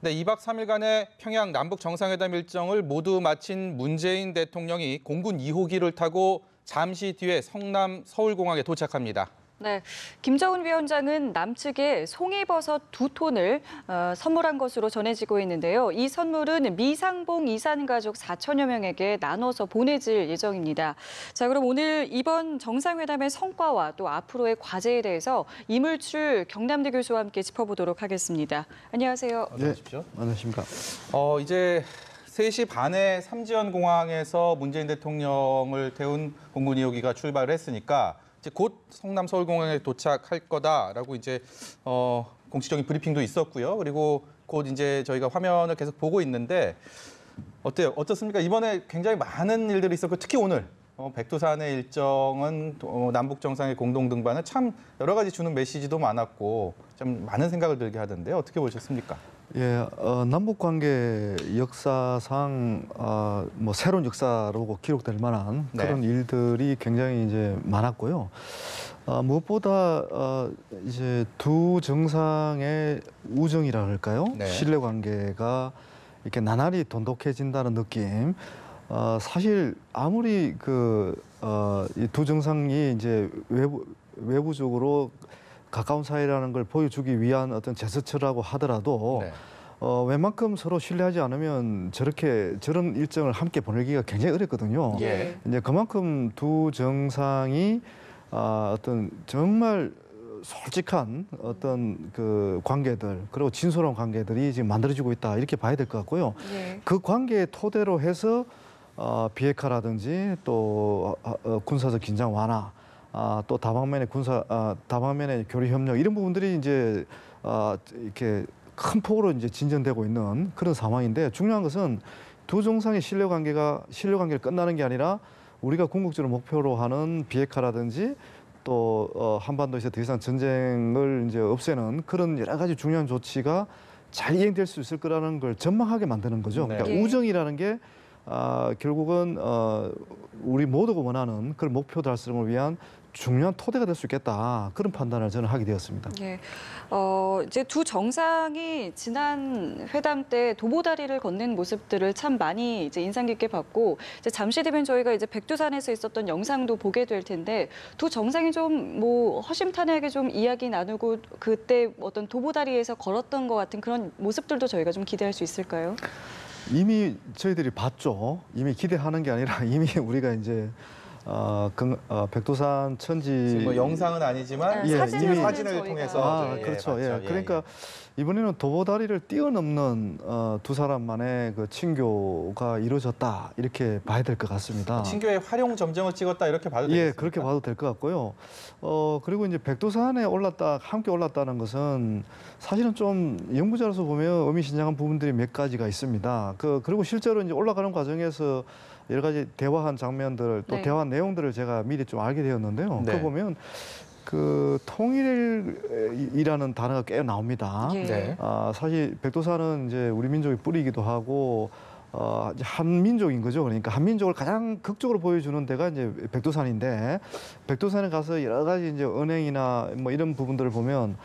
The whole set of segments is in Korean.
네, 2박 3일간의 평양 남북 정상회담 일정을 모두 마친 문재인 대통령이 공군 2호기를 타고 잠시 뒤에 성남 서울공항에 도착합니다. 네, 김정은 위원장은 남측에 송이버섯 2톤을 선물한 것으로 전해지고 있는데요. 이 선물은 미상봉 이산 가족 4천여 명에게 나눠서 보내질 예정입니다. 자, 그럼 오늘 이번 정상회담의 성과와 또 앞으로의 과제에 대해서 이물출 경남대 교수와 함께 짚어보도록 하겠습니다. 안녕하세요. 네, 안녕하십니까. 이제 3시 반에 삼지연 공항에서 문재인 대통령을 태운 공군 2호기가 출발을 했으니까 이제 곧 성남 서울공항에 도착할 거다라고 이제 공식적인 브리핑도 있었고요. 그리고 곧 이제 저희가 화면을 계속 보고 있는데 어때요? 어떻습니까? 이번에 굉장히 많은 일들이 있었고 특히 오늘 백두산의 일정은 남북 정상의 공동 등반은 참 여러 가지 주는 메시지도 많았고 좀 많은 생각을 들게 하던데 어떻게 보셨습니까? 예, 남북 관계 역사상 뭐 새로운 역사로 기록될 만한 그런 일들이 굉장히 이제 많았고요. 무엇보다 이제 두 정상의 우정이라 할까요? 신뢰 관계가 이렇게 나날이 돈독해진다는 느낌. 사실 아무리 이 두 정상이 이제 외부적으로 가까운 사이라는 걸 보여주기 위한 어떤 제스처라고 하더라도 웬만큼 서로 신뢰하지 않으면 저런 일정을 함께 보내기가 굉장히 어렵거든요. 이제 그만큼 두 정상이 어떤 정말 솔직한 어떤 그 관계들 그리고 진솔한 관계들이 지금 만들어지고 있다 이렇게 봐야 될 것 같고요. 그 관계의 토대로 해서 비핵화라든지 또 군사적 긴장 완화. 또 다방면의 교류 협력 이런 부분들이 이제 이렇게 큰 폭으로 이제 진전되고 있는 그런 상황인데 중요한 것은 두 정상의 신뢰 관계를 끝나는 게 아니라 우리가 궁극적으로 목표로 하는 비핵화라든지 또 한반도에서 더 이상 전쟁을 이제 없애는 그런 여러 가지 중요한 조치가 잘 이행될 수 있을 거라는 걸 전망하게 만드는 거죠. 그러니까 우정이라는 게 결국은 우리 모두가 원하는 그런 목표 달성을 위한 중요한 토대가 될 수 있겠다. 그런 판단을 저는 하게 되었습니다. 예. 이제 두 정상이 지난 회담 때 도보다리를 걷는 모습들을 참 많이 이제 인상 깊게 봤고 이제 잠시 뒤면 저희가 이제 백두산에서 있었던 영상도 보게 될 텐데 두 정상이 좀 뭐 허심탄회하게 좀 이야기 나누고 그때 어떤 도보다리에서 걸었던 것 같은 그런 모습들도 저희가 좀 기대할 수 있을까요? 이미 저희들이 봤죠. 이미 기대하는 게 아니라 이미 우리가 이제 백두산 천지 뭐 영상은 아니지만 사진을 통해서 그렇죠. 그러니까 이번에는 도보다리를 뛰어넘는 두 사람만의 그 친교가 이루어졌다 이렇게 봐야 될 것 같습니다. 친교의 활용 점정을 찍었다 이렇게 봐도 되겠습니까? 그렇게 봐도 될 것 같고요. 그리고 이제 백두산에 함께 올랐다는 것은 사실은 좀 연구자로서 보면 의미심장한 부분들이 몇 가지가 있습니다. 그리고 실제로 이제 올라가는 과정에서 여러 가지 대화한 장면들 또 대화 내용들을 제가 미리 좀 알게 되었는데요. 그거 보면 그 통일이라는 단어가 꽤 나옵니다. 사실 백두산은 이제 우리 민족의 뿌리이기도 하고 한민족인 거죠. 그러니까 한민족을 가장 극적으로 보여주는 데가 이제 백두산인데 백두산에 가서 여러 가지 이제 언행이나 뭐 이런 부분들을 보면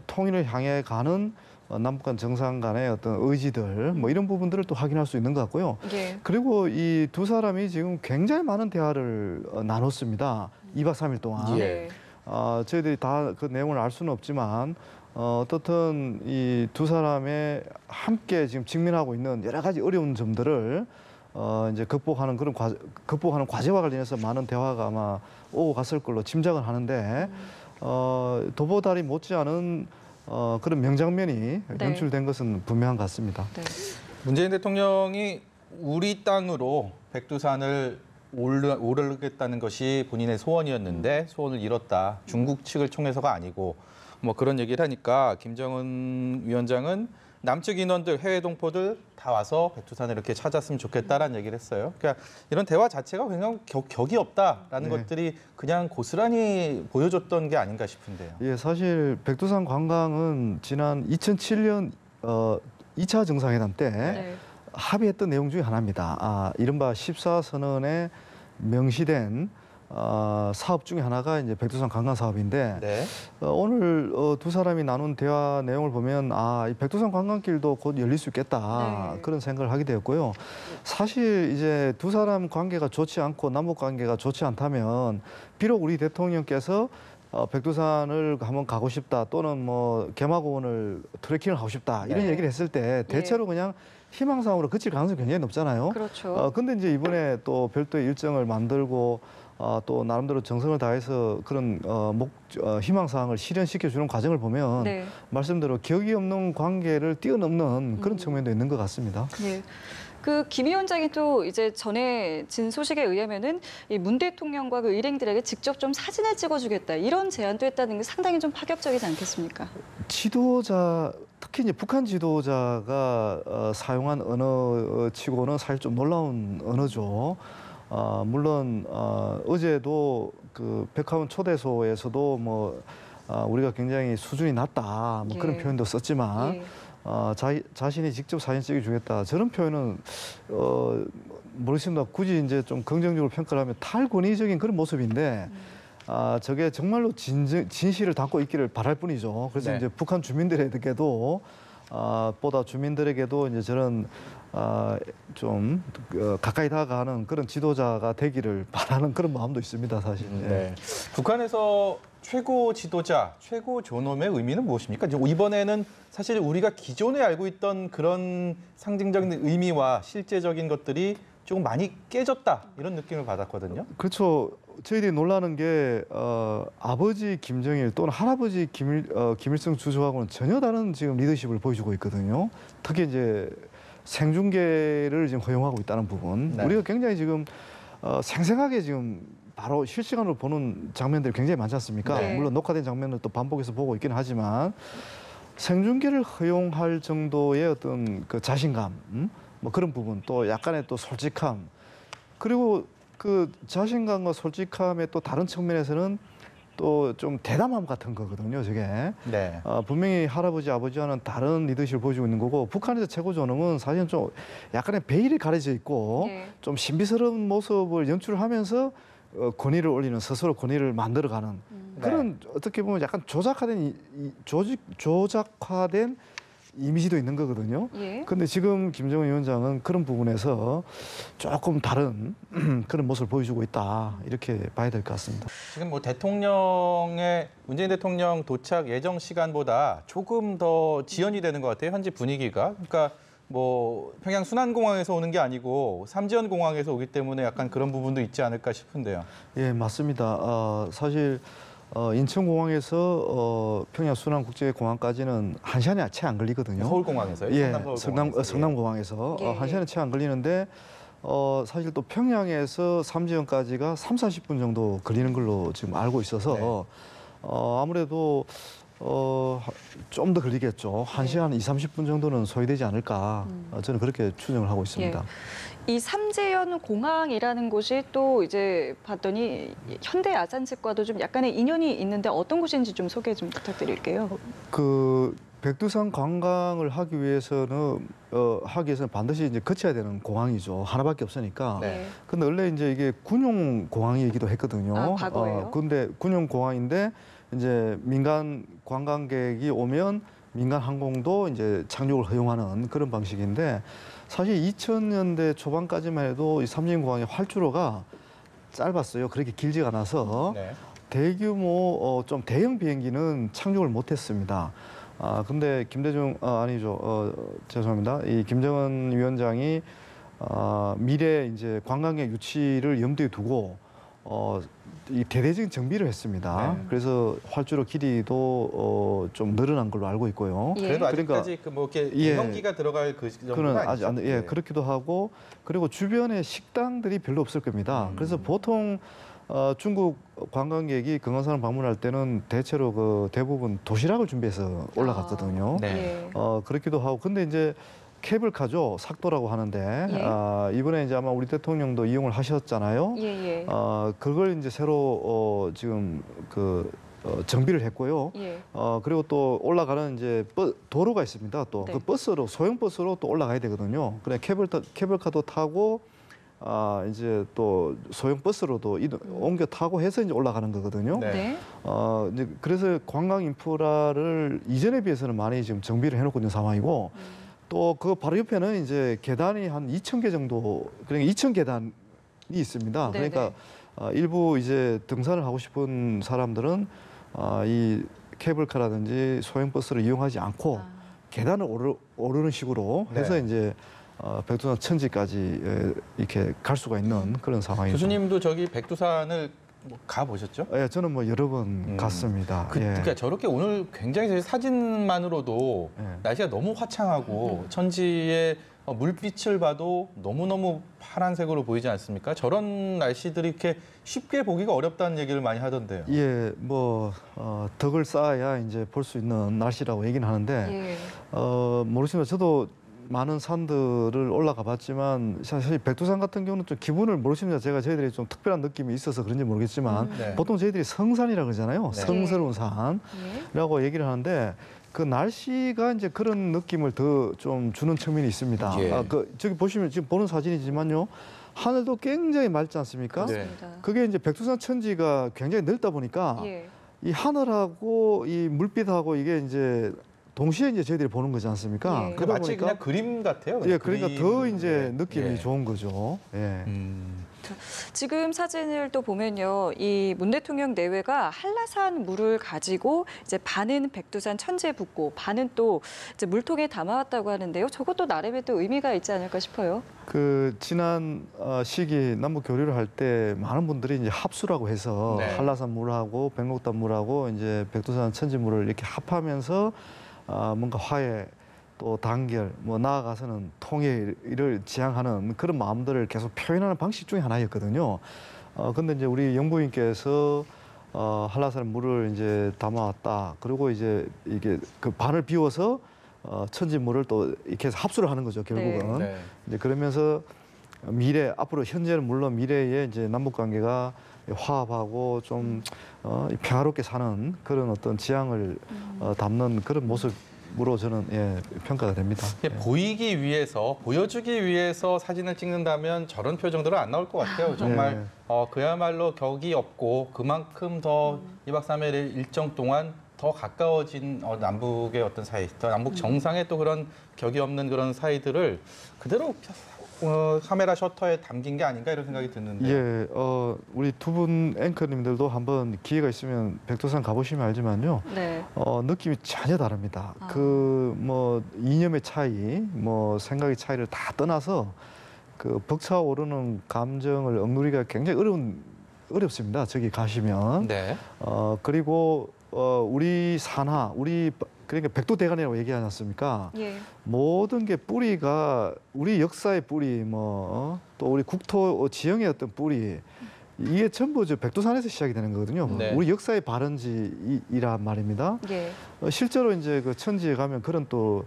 통일을 향해 가는 남북한 정상 간의 어떤 의지들 뭐 이런 부분들을 또 확인할 수 있는 것 같고요. 그리고 이 두 사람이 지금 굉장히 많은 대화를 나눴습니다. 2박 3일 동안. 저희들이 다 그 내용을 알 수는 없지만 어떻든 이 두 사람의 함께 지금 직면하고 있는 여러 가지 어려운 점들을 이제 극복하는 과제와 관련해서 많은 대화가 아마 오고 갔을 걸로 짐작을 하는데 도보다리 못지않은 그런 명장면이 연출된 것은 분명한 것 같습니다. 문재인 대통령이 우리 땅으로 백두산을 오르겠다는 것이 본인의 소원이었는데 소원을 이뤘다. 중국 측을 통해서가 아니고 뭐 그런 얘기를 하니까 김정은 위원장은 남측 인원들, 해외 동포들 다 와서 백두산을 이렇게 찾았으면 좋겠다라는 얘기를 했어요. 그러니까 이런 대화 자체가 그냥 격이 없다라는 것들이 그냥 고스란히 보여줬던 게 아닌가 싶은데요. 사실 백두산 관광은 지난 2007년 2차 정상회담 때 합의했던 내용 중에 하나입니다. 이른바 14선언에 명시된 사업 중에 하나가 이제 백두산 관광 사업인데 네. 오늘 두 사람이 나눈 대화 내용을 보면 이 백두산 관광길도 곧 열릴 수 있겠다 네. 그런 생각을 하게 되었고요. 사실 이제 두 사람 관계가 좋지 않고 남북 관계가 좋지 않다면 비록 우리 대통령께서 백두산을 한번 가고 싶다 또는 뭐 개마고원을 트레킹을 하고 싶다 이런 네. 얘기를 했을 때 대체로 그냥 희망사항으로 그칠 가능성이 굉장히 높잖아요. 그렇죠. 근데 이제 이번에 또 별도의 일정을 만들고 또 나름대로 정성을 다해서 그런 희망사항을 실현시켜 주는 과정을 보면 네. 말씀대로 격이 없는 관계를 뛰어넘는 그런 측면도 있는 것 같습니다. 예. 그 김 위원장이 또 이제 전해진 소식에 의하면은 이 문 대통령과 그 일행들에게 직접 좀 사진을 찍어주겠다 이런 제안도 했다는 게 상당히 좀 파격적이지 않겠습니까? 지도자 특히 이제 북한 지도자가 사용한 언어치고는 사실 좀 놀라운 언어죠. 물론 어제도 그 백화원 초대소에서도 뭐 우리가 굉장히 수준이 낮다 뭐 그런 예. 표현도 썼지만 예. 자신이 직접 사진 찍어주겠다 저런 표현은 모르겠습니다. 굳이 이제 좀 긍정적으로 평가를 하면 탈권위적인 그런 모습인데 저게 정말로 진실을 담고 있기를 바랄 뿐이죠. 그래서 네. 이제 북한 주민들에게도 보다 주민들에게도 이제 저런 좀 가까이 다가가는 그런 지도자가 되기를 바라는 그런 마음도 있습니다, 사실. 네. 북한에서 최고 지도자, 최고 존엄의 의미는 무엇입니까? 이번에는 사실 우리가 기존에 알고 있던 그런 상징적인 의미와 실제적인 것들이 조금 많이 깨졌다 이런 느낌을 받았거든요. 그렇죠. 저희들이 놀라는 게 아버지 김정일 또는 할아버지 김일성 주석하고는 전혀 다른 지금 리더십을 보여주고 있거든요. 특히 이제 생중계를 지금 허용하고 있다는 부분. 네. 우리가 굉장히 지금 생생하게 지금 바로 실시간으로 보는 장면들이 굉장히 많지 않습니까? 네. 물론 녹화된 장면을 또 반복해서 보고 있기는 하지만 생중계를 허용할 정도의 어떤 그 자신감, 뭐 그런 부분, 또 약간의 또 솔직함, 그리고 그 자신감과 솔직함의 또 다른 측면에서는 또 좀 대담함 같은 거거든요, 저게. 네. 분명히 할아버지, 아버지와는 다른 리더십을 보여주고 있는 거고, 북한에서 최고 존엄은 사실은 좀 약간의 베일이 가려져 있고, 예. 좀 신비스러운 모습을 연출하면서 권위를 올리는, 스스로 권위를 만들어가는 그런 어떻게 보면 약간 조작화된 이미지도 있는 거거든요. 예. 근데 지금 김정은 위원장은 그런 부분에서 조금 다른 그런 모습을 보여주고 있다. 이렇게 봐야 될 것 같습니다. 지금 뭐 문재인 대통령 도착 예정 시간보다 조금 더 지연이 되는 것 같아요. 현지 분위기가. 그러니까 뭐 평양 순안공항에서 오는 게 아니고 삼지연 공항에서 오기 때문에 약간 그런 부분도 있지 않을까 싶은데요. 예, 맞습니다. 사실 인천공항에서 평양 순안국제공항까지는 1시간이 채 안 걸리거든요. 서울공항에서요? 예, 성남공항에서. 성남공항에서 예. 1시간이 채 안 걸리는데 사실 또 평양에서 삼지연까지가 30-40분 정도 걸리는 걸로 지금 알고 있어서 아무래도 좀 더 걸리겠죠. 1시간 20-30분 정도는 소요되지 않을까. 저는 그렇게 추정을 하고 있습니다. 이 삼재현 공항이라는 곳이 또 이제 봤더니 현대 아산측과도 좀 약간의 인연이 있는데 어떤 곳인지 좀 소개 좀 부탁드릴게요. 그 백두산 관광을 하기 위해서는 반드시 이제 거쳐야 되는 공항이죠. 하나밖에 없으니까. 네. 근데 원래 이제 이게 군용 공항이기도 했거든요. 아, 과거에요? 근데 군용 공항인데 이제 민간 관광객이 오면 민간 항공도 이제 착륙을 허용하는 그런 방식인데 사실 2000년대 초반까지만 해도 이 삼진공항의 활주로가 짧았어요. 그렇게 길지가 않아서 네. 대규모 좀 대형 비행기는 착륙을 못했습니다. 근데 죄송합니다. 이 김정은 위원장이 미래 이제 관광객 유치를 염두에 두고 이 대대적인 정비를 했습니다. 네. 그래서 활주로 길이도 좀 늘어난 걸로 알고 있고요. 예. 그래도 그러니까 아직까지 그 뭐 이렇게 예. 대형기가 들어갈 그 정도는 그는 아니죠. 아직 안, 예, 그렇기도 하고 그리고 주변에 식당들이 별로 없을 겁니다. 그래서 보통 중국 관광객이 금강산을 방문할 때는 대체로 그 대부분 도시락을 준비해서 올라갔거든요. 네. 예. 그렇기도 하고 근데 이제 케이블카죠. 삭도라고 하는데 예. 이번에 이제 아마 우리 대통령도 이용을 하셨잖아요. 예, 예. 그걸 이제 새로 지금 정비를 했고요. 예. 그리고 또 올라가는 이제 도로가 있습니다. 또 네. 그 소형 버스로 또 올라가야 되거든요. 그래 케이블카도 타고 이제 또 소형 버스로도 옮겨 타고 해서 이제 올라가는 거거든요. 네. 네. 이제 그래서 관광 인프라를 이전에 비해서는 많이 지금 정비를 해놓고 있는 상황이고 또 그 바로 옆에는 이제 계단이 한 2,000개 정도, 그러니까 2,000계단이 있습니다. 네네. 그러니까 일부 이제 등산을 하고 싶은 사람들은 이 케이블카라든지 소형 버스를 이용하지 않고 계단을 오르는 식으로 해서 네. 이제 백두산 천지까지 이렇게 갈 수가 있는 그런 상황이죠. 교수님도 저기 백두산을 뭐 가보셨죠? 예, 저는 뭐 여러 번 갔습니다. 예. 그러니까 저렇게 오늘 굉장히 사진만으로도 예. 날씨가 너무 화창하고 천지에 물빛을 봐도 너무너무 파란색으로 보이지 않습니까? 저런 날씨들이 이렇게 쉽게 보기가 어렵다는 얘기를 많이 하던데요. 예, 뭐 덕을 쌓아야 이제 볼 수 있는 날씨라고 얘기는 하는데 예. 모르시면 저도 많은 산들을 올라가 봤지만 사실 백두산 같은 경우는 좀 기분을 모르시면 저희들이 좀 특별한 느낌이 있어서 그런지 모르겠지만 네. 보통 저희들이 성산이라 그러잖아요. 네. 성스러운 예. 산이라고 얘기를 하는데 그 날씨가 이제 그런 느낌을 더 좀 주는 측면이 있습니다. 예. 저기 보시면 지금 보는 사진이지만요. 하늘도 굉장히 맑지 않습니까? 네. 맞습니다. 그게 이제 백두산 천지가 굉장히 넓다 보니까 예. 이 하늘하고 이 물빛하고 이게 이제 동시에 이제 저희들이 보는 거지 않습니까? 예. 그 마치 그냥 그림 같아요. 예, 그러니까 그림. 더 이제 예. 느낌이 예. 좋은 거죠. 예. 지금 사진을 또 보면요, 이 문 대통령 내외가 한라산 물을 가지고 이제 반은 백두산 천지에 붓고 반은 또 이제 물통에 담아왔다고 하는데요. 저것도 나름의 또 의미가 있지 않을까 싶어요. 그 지난 시기 남북 교류를 할 때 많은 분들이 이제 합수라고 해서 네. 한라산 물하고 백록담 물하고 이제 백두산 천지 물을 이렇게 합하면서 뭔가 화해 또 단결 뭐 나아가서는 통일을 지향하는 그런 마음들을 계속 표현하는 방식 중에 하나였거든요. 근데 이제 우리 영부인께서 한라산 물을 이제 담아왔다. 그리고 이제 이게 그 반을 비워서 천지 물을 또 이렇게 해서 합수를 하는 거죠. 결국은. 네. 이제 그러면서 미래 앞으로 현재는 물론 미래에 이제 남북 관계가 화합하고 좀 평화롭게 사는 그런 어떤 지향을 담는 그런 모습으로 저는 평가가 됩니다. 보이기 위해서, 보여주기 위해서 사진을 찍는다면 저런 표정들은 안 나올 것 같아요. 정말 그야말로 격이 없고 그만큼 더 2박 3일 일정 동안 더 가까워진 남북의 어떤 사이, 더 남북 정상의 또 그런 격이 없는 그런 사이들을 그대로 카메라 셔터에 담긴 게 아닌가 이런 생각이 드는데. 예, 우리 두 분 앵커님들도 한번 기회가 있으면 백두산 가보시면 알지만요. 네. 느낌이 전혀 다릅니다. 그 뭐 이념의 차이, 뭐 생각의 차이를 다 떠나서 그 벅차오르는 감정을 억누르기가 굉장히 어렵습니다. 저기 가시면. 네. 그리고 우리 산하, 그러니까 백두대간이라고 얘기하지 않습니까? 예. 모든 게 뿌리가 우리 역사의 뿌리, 또 우리 국토 지형의 어떤 뿌리, 이게 전부 저 백두산에서 시작이 되는 거거든요. 네. 우리 역사의 발원지이란 말입니다. 예. 실제로 이제 그 천지에 가면 그런 또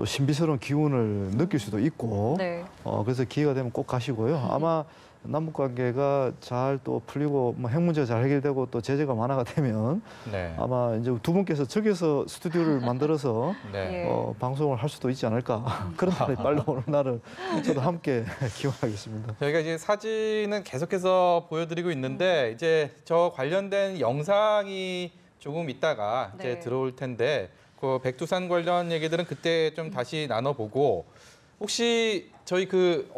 신비스러운 기운을 느낄 수도 있고, 네. 그래서 기회가 되면 꼭 가시고요. 아마 남북 관계가 잘 또 풀리고 뭐 핵 문제가 잘 해결되고 또 제재가 완화가 되면 네. 아마 이제 두 분께서 저기서 스튜디오를 만들어서 네. 예. 방송을 할 수도 있지 않을까. 그런 날이 빨리 오는 날을 저도 함께 기원하겠습니다. 저희가 이제 사진은 계속해서 보여드리고 있는데 이제 저 관련된 영상이 조금 있다가 이제 네. 들어올 텐데 그 백두산 관련 얘기들은 그때 좀 다시 나눠보고 혹시 저희 그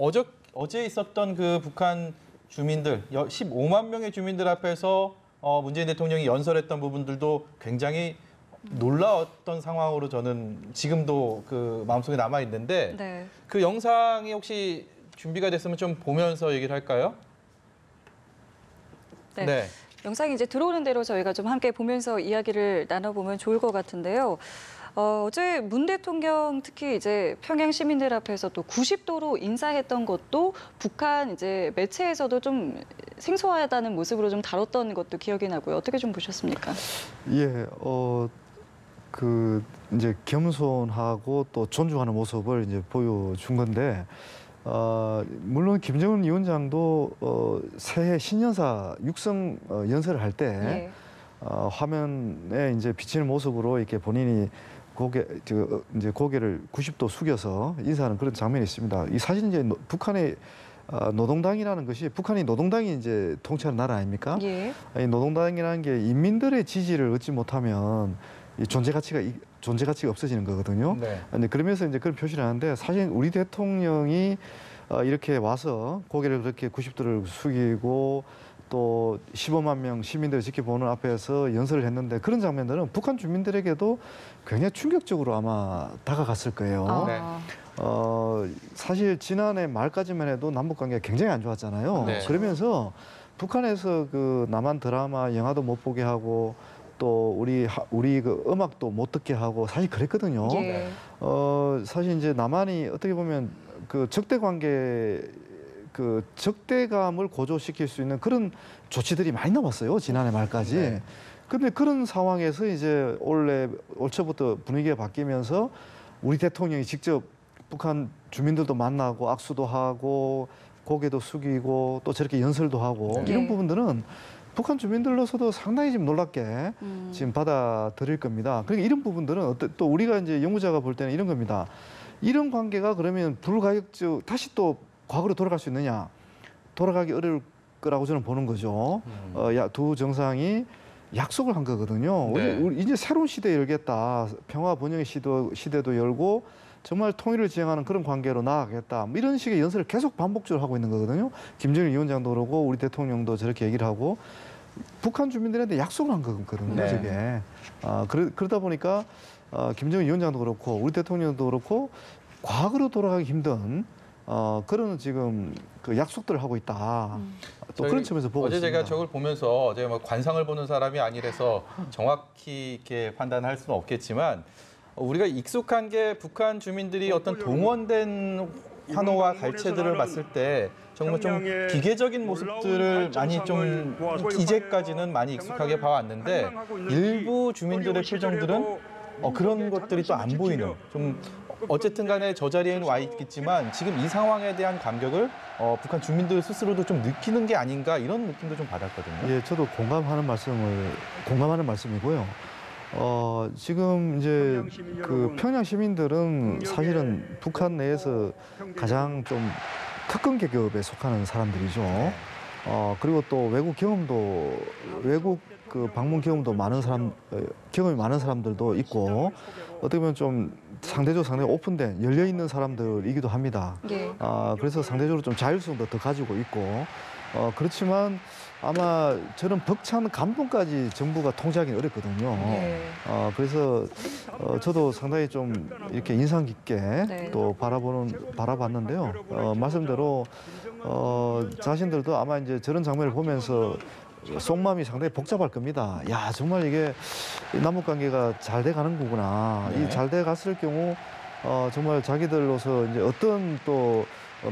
어제 있었던 그 북한 주민들 15만 명의 주민들 앞에서 문재인 대통령이 연설했던 부분들도 굉장히 놀라웠던 상황으로 저는 지금도 그 마음속에 남아 있는데 네. 그 영상이 혹시 준비가 됐으면 좀 보면서 얘기를 할까요? 네. 영상이 이제 들어오는 대로 저희가 좀 함께 보면서 이야기를 나눠보면 좋을 것 같은데요. 어제 문 대통령 특히 이제 평양 시민들 앞에서 또 90도로 인사했던 것도 북한 이제 매체에서도 좀 생소하다는 모습으로 좀 다뤘던 것도 기억이 나고요. 어떻게 좀 보셨습니까? 예, 그 이제 겸손하고 또 존중하는 모습을 이제 보여준 건데, 물론 김정은 위원장도 새해 신년사 육성 연설을 할 때 예. 화면에 이제 비치는 모습으로 이렇게 본인이 고개를 90도 숙여서 인사하는 그런 장면이 있습니다. 이 사실은 이제 북한의 노동당이라는 것이 북한이 노동당이 이제 통치하는 나라 아닙니까? 예. 이 노동당이라는 게 인민들의 지지를 얻지 못하면 이 존재 가치가 없어지는 거거든요. 네. 근데 그러면서 이제 그런 표시를 하는데 사실 우리 대통령이 이렇게 와서 고개를 그렇게 90도를 숙이고 또 15만 명 시민들을 지켜보는 앞에서 연설을 했는데 그런 장면들은 북한 주민들에게도 굉장히 충격적으로 아마 다가갔을 거예요. 네. 사실 지난해 말까지만 해도 남북 관계가 굉장히 안 좋았잖아요. 네. 그러면서 북한에서 그 남한 드라마, 영화도 못 보게 하고 또 우리 그 음악도 못 듣게 하고 사실 그랬거든요. 예. 사실 이제 남한이 어떻게 보면 그 적대감을 고조시킬 수 있는 그런 조치들이 많이 나왔어요. 지난해 말까지. 네. 근데 그런 상황에서 이제 올 초부터 분위기가 바뀌면서 우리 대통령이 직접 북한 주민들도 만나고 악수도 하고 고개도 숙이고 또 저렇게 연설도 하고 네. 이런 부분들은 북한 주민들로서도 상당히 좀 놀랍게 지금 받아들일 겁니다. 그러니까 이런 부분들은 또 우리가 이제 연구자가 볼 때는 이런 겁니다. 이런 관계가 그러면 불가역적 다시 또 과거로 돌아갈 수 있느냐? 돌아가기 어려울 거라고 저는 보는 거죠. 두 정상이 약속을 한 거거든요. 네. 우리 이제 새로운 시대 열겠다. 평화 번영의 시대도 열고 정말 통일을 지향하는 그런 관계로 나아가겠다. 뭐 이런 식의 연설을 계속 반복적으로 하고 있는 거거든요. 김정일 위원장도 그러고 우리 대통령도 저렇게 얘기를 하고 북한 주민들한테 약속을 한 거거든요. 네. 저게. 그러다 보니까 김정일 위원장도 그렇고 우리 대통령도 그렇고 과거로 돌아가기 힘든 그런 지금 그 약속들을 하고 있다. 또 그런 측면에서 보고 어제 있습니다. 제가 저걸 보면서 제가 뭐 관상을 보는 사람이 아니라서 정확히 이렇게 판단할 수는 없겠지만 우리가 익숙한 게 북한 주민들이 어떤 동원된 환호와 갈채들을 봤을 때 정말 좀 기계적인 모습들을 많이 좀 이제까지는 많이 익숙하게 봐왔는데 일부 주민들의 표정들은 그런 것들이 또 안 보이는 좀 어쨌든 간에 저 자리에는 와 있겠지만 지금 이 상황에 대한 감격을 북한 주민들 스스로도 좀 느끼는 게 아닌가 이런 느낌도 좀 받았거든요. 예, 저도 공감하는 말씀이고요. 지금 이제 그 평양 시민들은 사실은 북한 내에서 가장 좀 특권 계급에 속하는 사람들이죠. 그리고 또 외국 그 방문 경험이 많은 사람들도 있고 어떻게 보면 좀 상당히 오픈된 열려 있는 사람들이기도 합니다. 예. 그래서 상대적으로 좀 자율성도 더 가지고 있고 그렇지만 아마 저런 벅찬 감동까지 정부가 통제하기는 어렵거든요. 예. 그래서 저도 상당히 좀 이렇게 인상 깊게 네. 또 바라봤는데요. 말씀대로 자신들도 아마 이제 저런 장면을 보면서 속마음이 상당히 복잡할 겁니다. 야, 정말 이게 남북 관계가 잘 돼 가는 거구나. 네. 이 잘 돼 갔을 경우 정말 자기들로서 이제 어떤 또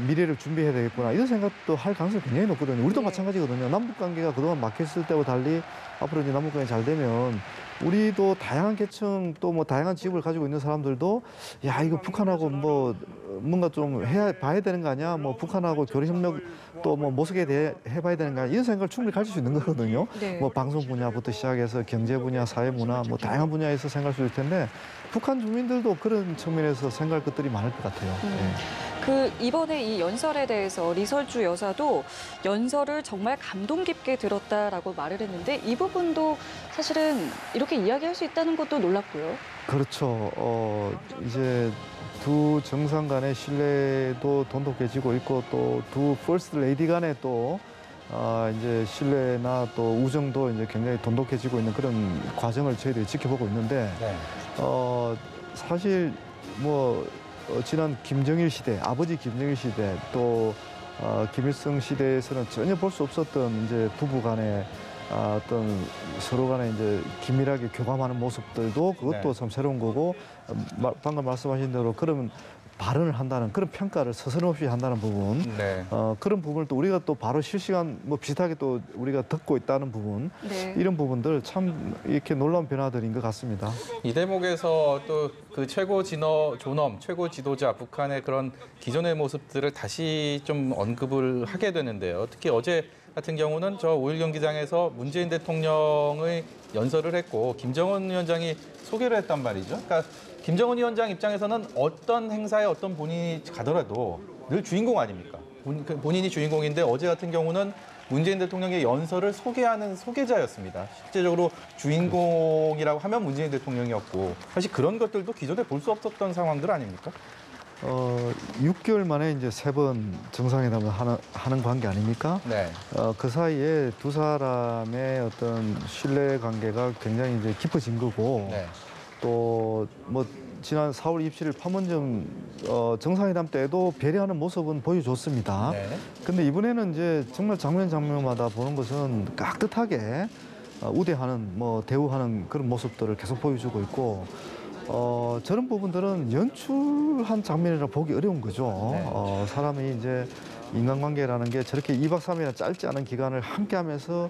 미래를 준비해야 되겠구나 이런 생각도 할 가능성이 굉장히 높거든요. 우리도 네. 마찬가지거든요. 남북 관계가 그동안 막혔을 때와 달리 앞으로 이제 남북 관계 잘 되면 우리도 다양한 계층 또 뭐 다양한 직업을 가지고 있는 사람들도 야 이거 북한하고 뭐 뭔가 좀 봐야 되는 거 아니야? 뭐 북한하고 교류 협력 또 뭐 모색에 대해 해봐야 되는 거 아니야? 이런 생각을 충분히 가질 수 있는 거거든요. 네. 뭐 방송 분야부터 시작해서 경제 분야, 사회 문화 뭐 다양한 분야에서 생각할 수 있을 텐데 북한 주민들도 그런 측면에서 생각할 것들이 많을 것 같아요. 그 이번에 이 연설에 대해서 리설주 여사도 연설을 정말 감동 깊게 들었다라고 말을 했는데 이 부분도 사실은 이렇게 이야기할 수 있다는 것도 놀랍고요. 그렇죠. 이제 두 정상 간의 신뢰도 돈독해지고 있고 또 두 퍼스트 레이디 간의 또 이제 신뢰나 또 우정도 이제 굉장히 돈독해지고 있는 그런 과정을 저희들이 지켜보고 있는데 네. 사실 뭐 지난 김정일 시대, 아버지 김정일 시대 또 김일성 시대에서는 전혀 볼 수 없었던 이제 부부 간의 어떤 서로 간에 이제 긴밀하게 교감하는 모습들도 그것도 네. 참 새로운 거고 방금 말씀하신 대로 그런 발언을 한다는 그런 평가를 서슴없이 한다는 부분 네. 그런 부분을 또 우리가 또 바로 실시간 뭐 비슷하게 또 우리가 듣고 있다는 부분 네. 이런 부분들 참 이렇게 놀라운 변화들인 것 같습니다. 이 대목에서 또 그 최고 존엄, 최고 지도자 북한의 그런 기존의 모습들을 다시 좀 언급을 하게 되는데요. 특히 어제 같은 경우는 저 5.1 경기장에서 문재인 대통령의 연설을 했고 김정은 위원장이 소개를 했단 말이죠. 그러니까 김정은 위원장 입장에서는 어떤 행사에 어떤 본인이 가더라도 늘 주인공 아닙니까? 본인이 주인공인데 어제 같은 경우는 문재인 대통령의 연설을 소개하는 소개자였습니다. 실제적으로 주인공이라고 하면 문재인 대통령이었고 사실 그런 것들도 기존에 볼 수 없었던 상황들 아닙니까? 6개월 만에 이제 3번 정상회담을 하는 관계 아닙니까? 네. 그 사이에 두 사람의 어떤 신뢰 관계가 굉장히 이제 깊어진 거고 네. 또 뭐 지난 4월 27일 판문점 정상회담 때도 배려하는 모습은 보여줬습니다. 네. 근데 이번에는 이제 정말 장면마다 보는 것은 깍듯하게 우대하는 뭐 대우하는 그런 모습들을 계속 보여주고 있고 저런 부분들은 연출한 장면이라 보기 어려운 거죠. 네. 사람이 이제 인간관계라는 게 저렇게 2박 3일이나 짧지 않은 기간을 함께하면서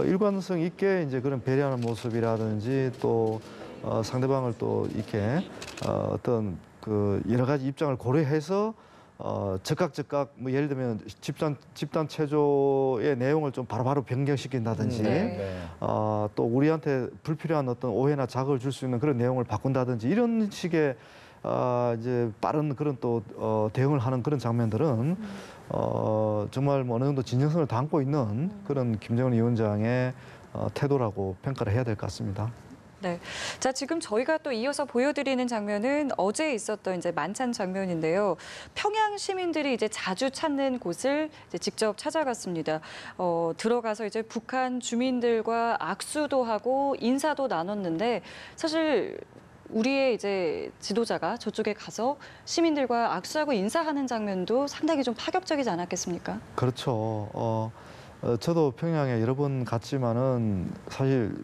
일관성 있게 이제 그런 배려하는 모습이라든지 또 상대방을 또 이렇게 어떤 그 여러 가지 입장을 고려해서 즉각 뭐 예를 들면 집단 체조의 내용을 좀 바로바로 변경시킨다든지 네. 또 우리한테 불필요한 어떤 오해나 자극을 줄 수 있는 그런 내용을 바꾼다든지 이런 식의 이제 빠른 그런 또 대응을 하는 그런 장면들은 정말 뭐 어느 정도 진정성을 담고 있는 그런 김정은 위원장의 태도라고 평가를 해야 될 것 같습니다. 네. 자, 지금 저희가 또 이어서 보여드리는 장면은 어제 있었던 이제 만찬 장면인데요. 평양 시민들이 이제 자주 찾는 곳을 이제 직접 찾아갔습니다. 들어가서 이제 북한 주민들과 악수도 하고 인사도 나눴는데 사실 우리의 이제 지도자가 저쪽에 가서 시민들과 악수하고 인사하는 장면도 상당히 좀 파격적이지 않았겠습니까? 그렇죠. 저도 평양에 여러 번 갔지만은 사실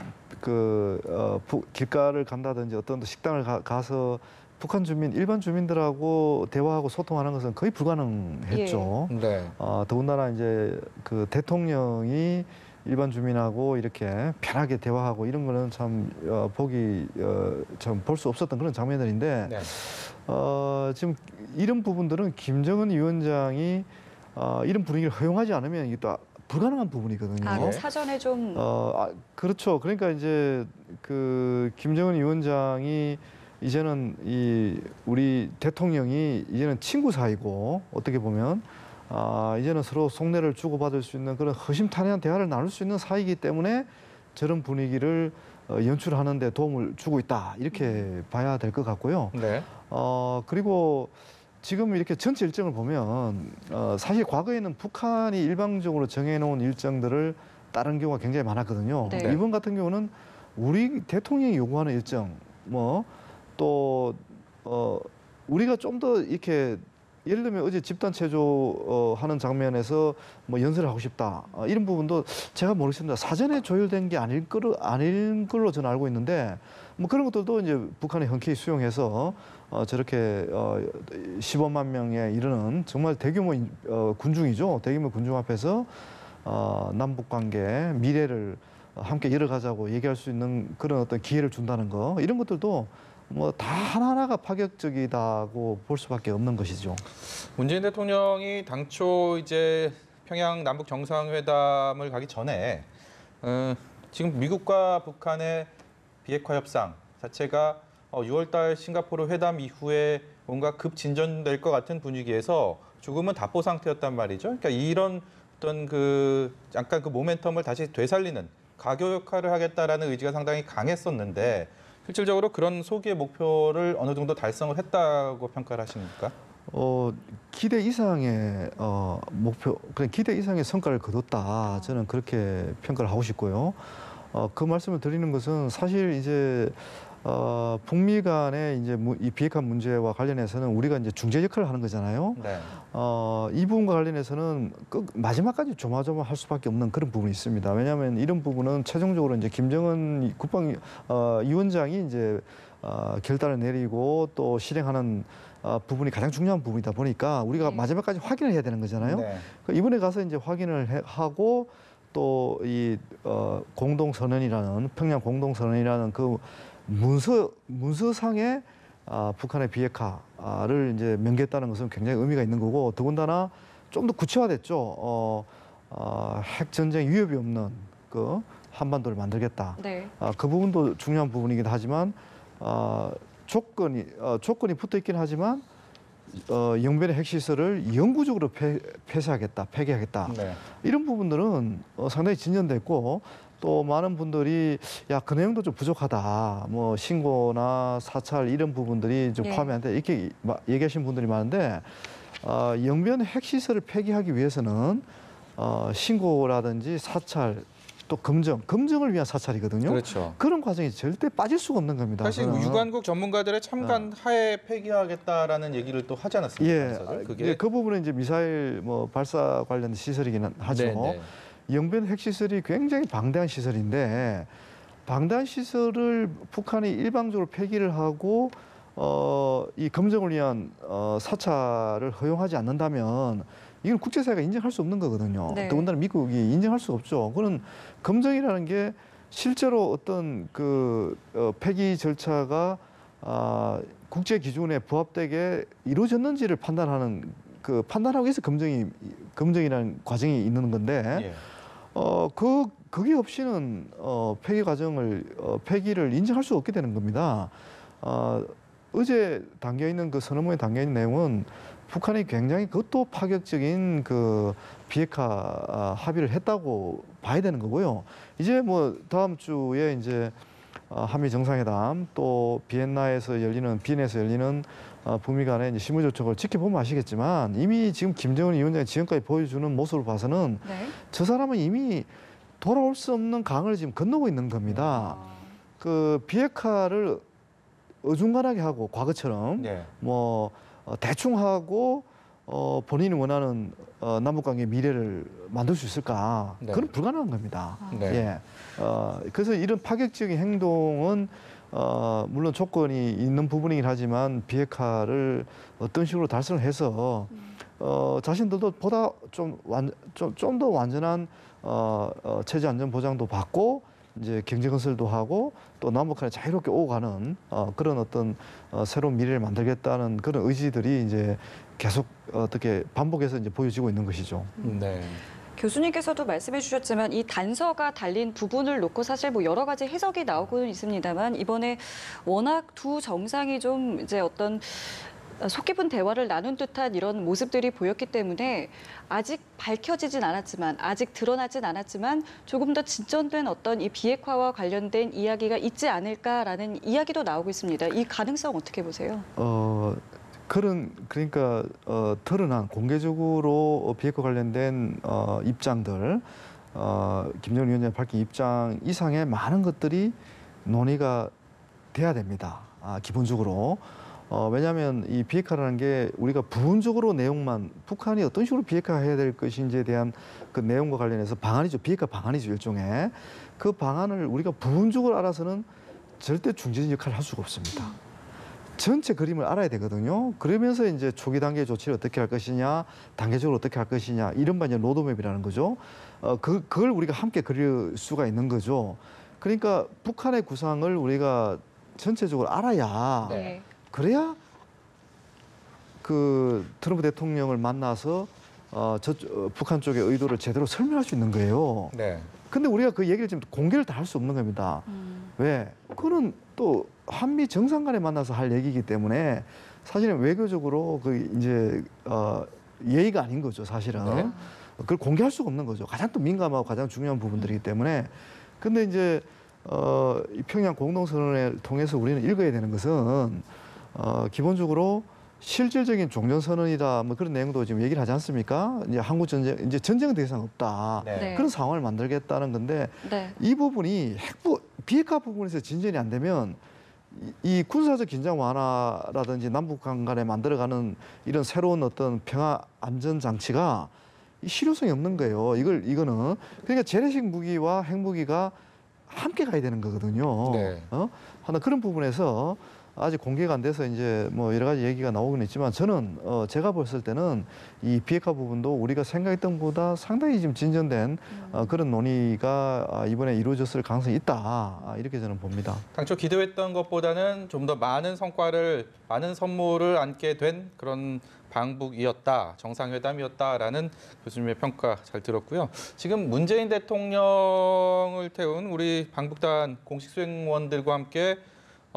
길가를 간다든지 어떤 식당을 가서 북한 주민, 일반 주민들하고 대화하고 소통하는 것은 거의 불가능했죠. 네. 더군다나 이제 그 대통령이 일반 주민하고 이렇게 편하게 대화하고 이런 거는 참 참 볼 수 없었던 그런 장면들인데 네. 지금 이런 부분들은 김정은 위원장이 이런 분위기를 허용하지 않으면 이게 또 불가능한 부분이거든요. 그 사전에 좀 그렇죠. 그러니까 이제 그 김정은 위원장이 이제는 우리 대통령이 이제는 친구 사이고 어떻게 보면 이제는 서로 속내를 주고받을 수 있는 그런 허심탄회한 대화를 나눌 수 있는 사이이기 때문에 저런 분위기를 연출하는 데 도움을 주고 있다. 이렇게 봐야 될 것 같고요. 네. 그리고 지금 이렇게 전체 일정을 보면 사실 과거에는 북한이 일방적으로 정해놓은 일정들을 따른 경우가 굉장히 많았거든요. 네. 이번 같은 경우는 우리 대통령이 요구하는 일정, 뭐 또 우리가 좀 더 이렇게 예를 들면 어제 집단 체조 하는 장면에서 뭐 연설을 하고 싶다 이런 부분도 제가 모르겠습니다. 사전에 조율된 게 아닐 걸로 저는 알고 있는데 뭐 그런 것들도 이제 북한이 흔쾌히 수용해서 저렇게 15만 명에 이르는 정말 대규모 군중이죠. 대규모 군중 앞에서 남북 관계 미래를 함께 열어가자고 얘기할 수 있는 그런 어떤 기회를 준다는 거 이런 것들도 뭐 다 하나하나가 파격적이다고 볼 수밖에 없는 것이죠. 문재인 대통령이 당초 이제 평양 남북 정상회담을 가기 전에 지금 미국과 북한의 비핵화 협상 자체가 6월달 싱가포르 회담 이후에 뭔가 급진전될 것 같은 분위기에서 조금은 답보 상태였단 말이죠. 그러니까 이런 어떤 약간 그 모멘텀을 다시 되살리는 가교 역할을 하겠다라는 의지가 상당히 강했었는데 실질적으로 그런 소기의 목표를 어느 정도 달성을 했다고 평가를 하십니까? 기대 이상의 목표, 그냥 기대 이상의 성과를 거뒀다. 저는 그렇게 평가를 하고 싶고요. 그 말씀을 드리는 것은 사실 이제 북미 간의 이제 이 비핵화 문제와 관련해서는 우리가 이제 중재 역할을 하는 거잖아요. 네. 이 부분과 관련해서는 마지막까지 조마조마할 수밖에 없는 그런 부분이 있습니다. 왜냐하면 이런 부분은 최종적으로 이제 김정은 위원장이 이제 결단을 내리고 또 실행하는 부분이 가장 중요한 부분이다 보니까 우리가 마지막까지 확인을 해야 되는 거잖아요. 네. 이번에 가서 이제 확인을 하고 또 이 공동선언이라는 평양 공동선언이라는 그 문서상의 북한의 비핵화를 이제 명기했다는 것은 굉장히 의미가 있는 거고 더군다나 좀 더 구체화됐죠. 핵 전쟁 위협이 없는 그 한반도를 만들겠다. 네. 그 부분도 중요한 부분이긴 하지만 조건이 붙어 있긴 하지만 영변의 핵시설을 영구적으로 폐쇄하겠다, 폐기하겠다. 네. 이런 부분들은 상당히 진전됐고 또 많은 분들이 야, 그 내용도 좀 부족하다. 뭐 신고나 사찰 이런 부분들이 좀 예. 포함이 안 돼. 이렇게 얘기하신 분들이 많은데 영변 핵시설을 폐기하기 위해서는 신고라든지 사찰 또 검증을 위한 사찰이거든요. 그렇죠. 그런 과정이 절대 빠질 수가 없는 겁니다. 사실 저는. 유관국 전문가들의 참관 하에 폐기하겠다라는 얘기를 또 하지 않았습니까? 예, 판사들? 그게 그 부분은 이제 미사일 발사 관련 시설이기는 하죠. 네, 네. 영변 핵시설이 굉장히 방대한 시설인데 방대한 시설을 북한이 일방적으로 폐기를 하고 이 검증을 위한 사찰을 허용하지 않는다면 이건 국제사회가 인정할 수 없는 거거든요. 네. 더군다나 미국이 인정할 수 없죠. 그는 검증이라는 게 실제로 어떤 폐기 절차가 국제 기준에 부합되게 이루어졌는지를 판단하는 판단하기 위해서 검증이라는 과정이 있는 건데 예. 그게 없이는 폐기를 인정할 수 없게 되는 겁니다. 어제 담겨 있는 그 선언문에 담겨 있는 내용은 북한이 굉장히 그것도 파격적인 비핵화 합의를 했다고 봐야 되는 거고요. 이제 뭐 다음 주에 이제 한미 정상회담 또 비엔나에서 열리는 북미 간의 이제 실무 조촉을 지켜보면 아시겠지만 이미 지금 김정은 위원장이 지금까지 보여주는 모습을 봐서는 네. 저 사람은 이미 돌아올 수 없는 강을 지금 건너고 있는 겁니다. 비핵화를 어중간하게 하고 과거처럼 네. 뭐 대충 하고 본인이 원하는 남북관계 미래를 만들 수 있을까? 네. 그건 불가능한 겁니다. 네. 예. 그래서 이런 파격적인 행동은 물론 조건이 있는 부분이긴 하지만 비핵화를 어떤 식으로 달성을 해서 자신들도 보다 좀 더 완전한 체제 안전 보장도 받고 이제 경제 건설도 하고 또 남북한에 자유롭게 오가는 그런 어떤 새로운 미래를 만들겠다는 그런 의지들이 이제 계속 어떻게 반복해서 이제 보여지고 있는 것이죠. 네. 교수님께서도 말씀해 주셨지만 이 단서가 달린 부분을 놓고 사실 뭐 여러 가지 해석이 나오고는 있습니다만 이번에 워낙 두 정상이 좀 이제 어떤 속 깊은 대화를 나눈 듯한 이런 모습들이 보였기 때문에 아직 밝혀지진 않았지만 아직 드러나진 않았지만 조금 더 진전된 어떤 이 비핵화와 관련된 이야기가 있지 않을까라는 이야기도 나오고 있습니다. 이 가능성 어떻게 보세요? 그러니까 드러난 공개적으로 비핵화 관련된 입장들 김정은 위원장이 밝힌 입장 이상의 많은 것들이 논의가 돼야 됩니다. 기본적으로. 왜냐하면 이 비핵화라는 게 우리가 부분적으로 내용만 북한이 어떤 식으로 비핵화해야 될 것인지에 대한 그 내용과 관련해서 방안이죠. 비핵화 방안이죠. 일종의. 그 방안을 우리가 부분적으로 알아서는 절대 중재진 역할을 할 수가 없습니다. 전체 그림을 알아야 되거든요. 그러면서 이제 초기 단계 조치를 어떻게 할 것이냐, 단계적으로 어떻게 할 것이냐, 이른바 이제 로드맵이라는 거죠. 그걸 우리가 함께 그릴 수가 있는 거죠. 그러니까 북한의 구상을 우리가 전체적으로 알아야 네. 그래야 트럼프 대통령을 만나서 북한 쪽의 의도를 제대로 설명할 수 있는 거예요. 네. 근데 우리가 그 얘기를 지금 공개를 다 할 수 없는 겁니다. 왜? 그거는 또 한미 정상 간에 만나서 할 얘기이기 때문에 사실은 외교적으로 이제 예의가 아닌 거죠, 사실은. 네. 그걸 공개할 수가 없는 거죠. 가장 또 민감하고 가장 중요한 부분들이기 때문에. 근데 이제 이 평양 공동선언을 통해서 우리는 읽어야 되는 것은 기본적으로 실질적인 종전선언이다 뭐 그런 내용도 지금 얘기를 하지 않습니까? 이제 한국 전쟁 이제 전쟁은 더 이상 없다. 네. 그런 상황을 만들겠다는 건데 네. 이 부분이 비핵화 부분에서 진전이 안 되면 이 군사적 긴장 완화라든지 남북한 간에 만들어가는 이런 새로운 어떤 평화 안전 장치가 실효성이 없는 거예요. 이거는 그러니까 재래식 무기와 핵무기가 함께 가야 되는 거거든요. 네. 하나 그런 부분에서 아직 공개가 안 돼서 이제 뭐 여러 가지 얘기가 나오긴 있지만 저는 제가 봤을 때는 이 비핵화 부분도 우리가 생각했던 것보다 상당히 지금 진전된 그런 논의가 이번에 이루어졌을 가능성이 있다. 이렇게 저는 봅니다. 당초 기대했던 것보다는 좀 더 많은 선물을 안게 된 그런 방북이었다, 정상회담이었다라는 교수님의 평가 잘 들었고요. 지금 문재인 대통령을 태운 우리 방북단 공식 수행원들과 함께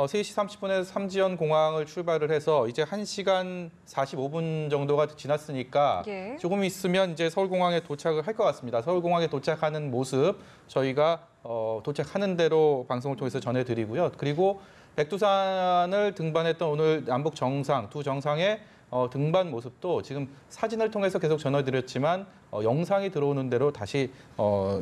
3시 30분에 삼지연 공항을 출발을 해서 이제 1시간 45분 정도가 지났으니까 예. 조금 있으면 이제 서울공항에 도착을 할 것 같습니다. 서울공항에 도착하는 모습 저희가 도착하는 대로 방송을 통해서 전해드리고요. 그리고 백두산을 등반했던 오늘 남북 정상, 두 정상의 등반 모습도 지금 사진을 통해서 계속 전해드렸지만 영상이 들어오는 대로 다시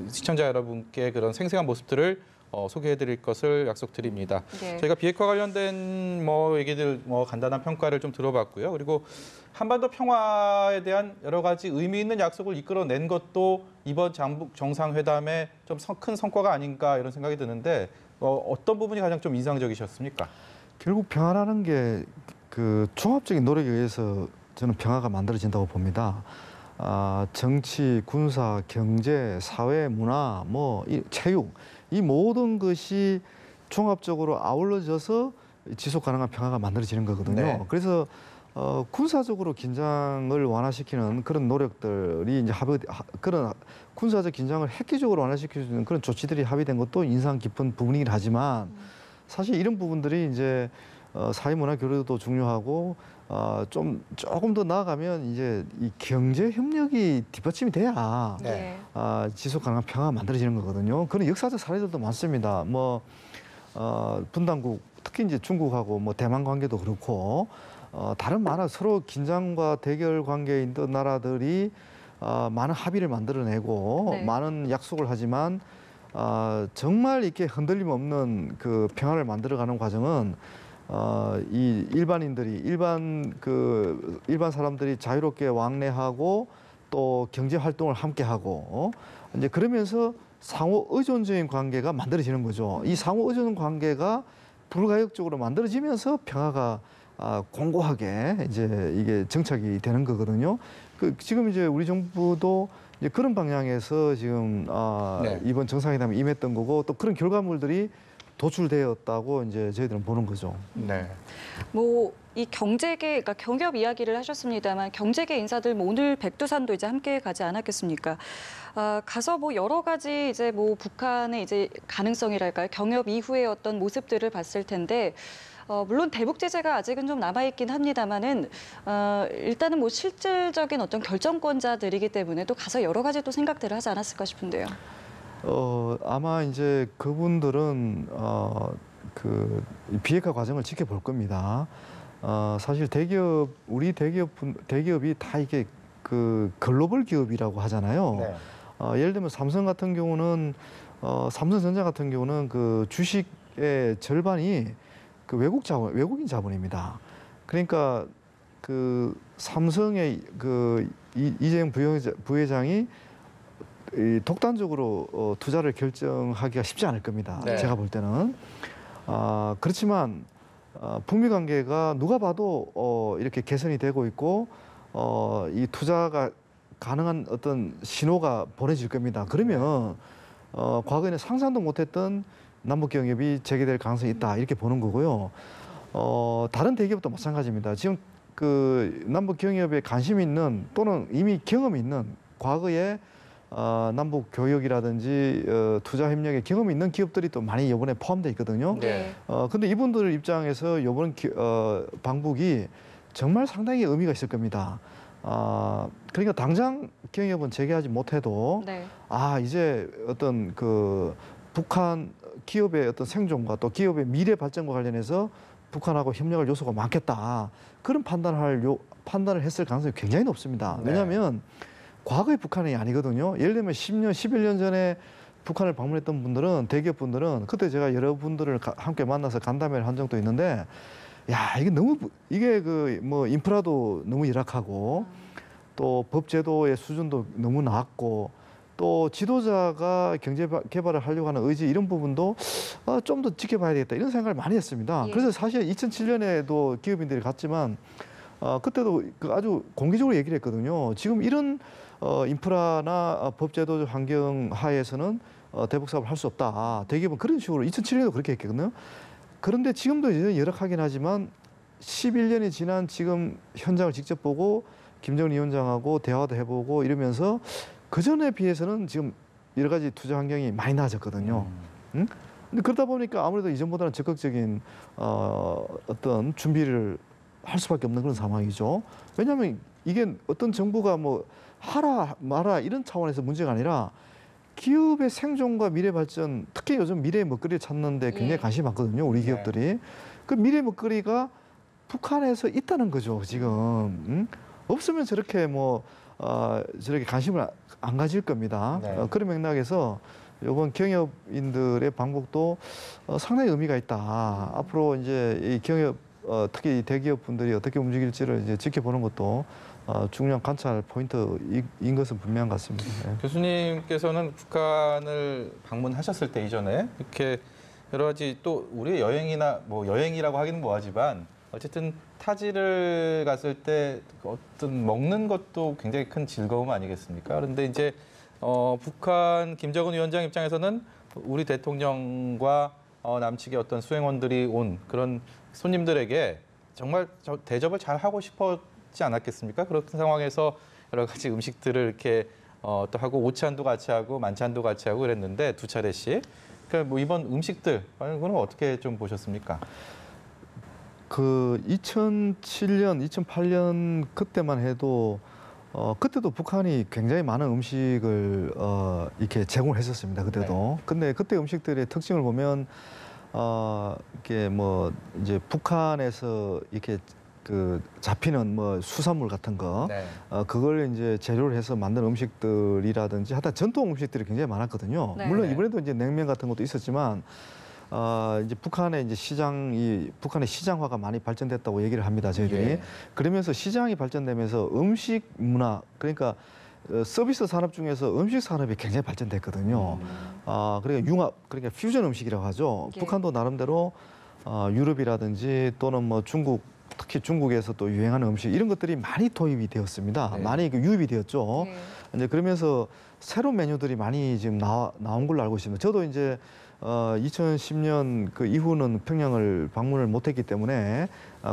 시청자 여러분께 그런 생생한 모습들을 소개해드릴 것을 약속드립니다. 네. 저희가 비핵화 관련된 얘기들 간단한 평가를 좀 들어봤고요. 그리고 한반도 평화에 대한 여러 가지 의미 있는 약속을 이끌어낸 것도 이번 남북 정상회담의 좀 큰 성과가 아닌가 이런 생각이 드는데 어떤 부분이 가장 좀 인상적이셨습니까? 결국 평화라는 게 그 종합적인 노력에 의해서 저는 평화가 만들어진다고 봅니다. 정치, 군사, 경제, 사회, 문화, 체육 이 모든 것이 종합적으로 아울러져서 지속 가능한 평화가 만들어지는 거거든요. 네. 그래서 군사적으로 긴장을 완화시키는 그런 노력들이 이제 그런 군사적 긴장을 획기적으로 완화시킬 수 있는 그런 조치들이 합의된 것도 인상 깊은 부분이긴 하지만 사실 이런 부분들이 이제 사회문화 교류도 중요하고 조금 더 나아가면 이제 이 경제 협력이 뒷받침이 돼야 네. 지속 가능한 평화가 만들어지는 거거든요. 그런 역사적 사례들도 많습니다. 분단국 특히 이제 중국하고 대만 관계도 그렇고 다른 많은 서로 긴장과 대결 관계에 있던 나라들이 많은 합의를 만들어내고 네. 많은 약속을 하지만 정말 이렇게 흔들림 없는 그 평화를 만들어가는 과정은 이 일반인들이 일반 사람들이 자유롭게 왕래하고 또 경제 활동을 함께 하고 이제 그러면서 상호 의존적인 관계가 만들어지는 거죠. 이 상호 의존 관계가 불가역적으로 만들어지면서 평화가 공고하게 이제 이게 정착이 되는 거거든요. 지금 이제 우리 정부도 이제 그런 방향에서 지금 네. 이번 정상회담에 임했던 거고 또 그런 결과물들이 도출되었다고 이제 저희들은 보는 거죠. 네. 이 경제계, 그러니까 경협 이야기를 하셨습니다만 경제계 인사들 오늘 백두산도 이제 함께 가지 않았겠습니까? 가서 여러 가지 이제 북한의 이제 가능성이랄까요? 경협 이후의 어떤 모습들을 봤을 텐데. 물론 대북 제재가 아직은 좀 남아있긴 합니다만은 일단은 실질적인 어떤 결정권자들이기 때문에 또 가서 여러 가지 또 생각들을 하지 않았을까 싶은데요. 아마 이제 그분들은 그 비핵화 과정을 지켜볼 겁니다. 사실 우리 대기업이 다 이게 그 글로벌 기업이라고 하잖아요. 네. 예를 들면 삼성 같은 경우는 삼성전자 같은 경우는 그 주식의 절반이 그 외국인 자본입니다. 그러니까 그 삼성의 그 이재용 부회장이 독단적으로 투자를 결정하기가 쉽지 않을 겁니다. 네. 제가 볼 때는. 그렇지만 북미 관계가 누가 봐도 이렇게 개선이 되고 있고 이 투자가 가능한 어떤 신호가 보내질 겁니다. 그러면 과거에는 상상도 못했던 남북 경협이 재개될 가능성이 있다 이렇게 보는 거고요. 다른 대기업도 마찬가지입니다. 지금 그 남북 경협에 관심 있는 또는 이미 경험이 있는 과거에 남북 교역이라든지 투자 협력에 경험이 있는 기업들이 또 많이 이번에 포함되어 있거든요. 네. 근데 이분들 입장에서 이번 방북이 정말 상당히 의미가 있을 겁니다. 그러니까 당장 경협은 재개하지 못해도 네. 이제 어떤 그 북한 기업의 어떤 생존과 또 기업의 미래 발전과 관련해서 북한하고 협력할 요소가 많겠다. 그런 판단을 했을 가능성이 굉장히 높습니다. 네. 왜냐하면 과거의 북한이 아니거든요. 예를 들면 10년, 11년 전에 북한을 방문했던 분들은 대기업 분들은 그때 제가 여러분들을 함께 만나서 간담회를 한 적도 있는데 이게 인프라도 너무 열악하고 또 법 제도의 수준도 너무 낮고 또 지도자가 경제 개발을 하려고 하는 의지 이런 부분도 좀 더 지켜봐야 되겠다 이런 생각을 많이 했습니다. 예. 그래서 사실 2007년에도 기업인들이 갔지만 그때도 아주 공개적으로 얘기를 했거든요. 지금 이런 인프라나 법제도적 환경 하에서는 대북 사업을 할 수 없다. 대기업은 그런 식으로 2007년에도 그렇게 했거든요. 그런데 지금도 이제 열악하긴 하지만 11년이 지난 지금 현장을 직접 보고 김정은 위원장하고 대화도 해보고 이러면서 그 전에 비해서는 지금 여러 가지 투자 환경이 많이 나아졌거든요. 근데 그러다 보니까 아무래도 이전보다는 적극적인 어떤 준비를 할 수밖에 없는 그런 상황이죠. 왜냐하면 이게 어떤 정부가 뭐 하라 마라 이런 차원에서 문제가 아니라 기업의 생존과 미래 발전, 특히 요즘 미래의 먹거리를 찾는데 굉장히 예. 관심이 많거든요. 우리 기업들이. 그 미래 먹거리가 북한에서 있다는 거죠. 지금 없으면 저렇게 저렇게 관심을 안 가질 겁니다. 네. 그런 맥락에서 이번 경협인들의 방법도 상당히 의미가 있다. 앞으로 이제 이 경협 특히 대기업 분들이 어떻게 움직일지를 이제 지켜보는 것도 중요한 관찰 포인트인 것은 분명한 것 같습니다. 네. 교수님께서는 북한을 방문하셨을 때 이전에 이렇게 여러 가지 또 우리의 여행이나 뭐 여행이라고 하기는 뭐하지만 어쨌든 타지를 갔을 때 어떤 먹는 것도 굉장히 큰 즐거움 아니겠습니까? 그런데 이제 북한 김정은 위원장 입장에서는 우리 대통령과 남측의 어떤 수행원들이 온 그런 손님들에게 정말 대접을 잘 하고 싶었지 않았겠습니까? 그런 상황에서 여러 가지 음식들을 이렇게 또 하고 오찬도 같이 하고 만찬도 같이 하고 그랬는데 두 차례씩. 그러니까 뭐 이번 음식들 그건 어떻게 좀 보셨습니까? 그 2007년, 2008년 그때만 해도 그때도 북한이 굉장히 많은 음식을 이렇게 제공했었습니다. 그때도. 네. 근데 그때 음식들의 특징을 보면 이게 뭐 이제 북한에서 이렇게 그 잡히는 뭐 수산물 같은 거 네. 그걸 이제 재료를 해서 만든 음식들이라든지 하여튼 전통 음식들이 굉장히 많았거든요. 네. 물론 네. 이번에도 이제 냉면 같은 것도 있었지만 이제 북한의 이제 북한의 시장화가 많이 발전됐다고 얘기를 합니다. 저희들이. 예. 그러면서 시장이 발전되면서 음식 문화 그러니까 서비스 산업 중에서 음식 산업이 굉장히 발전됐거든요. 그러니까 융합 그러니까 퓨전 음식이라고 하죠. 예. 북한도 나름대로 유럽이라든지 또는 뭐 중국 특히 중국에서 또 유행하는 음식 이런 것들이 많이 도입이 되었습니다. 네. 많이 유입이 되었죠. 네. 이제 그러면서 새로운 메뉴들이 많이 지금 나온 걸로 알고 있습니다. 저도 이제 2010년 그 이후는 평양을 방문을 못했기 때문에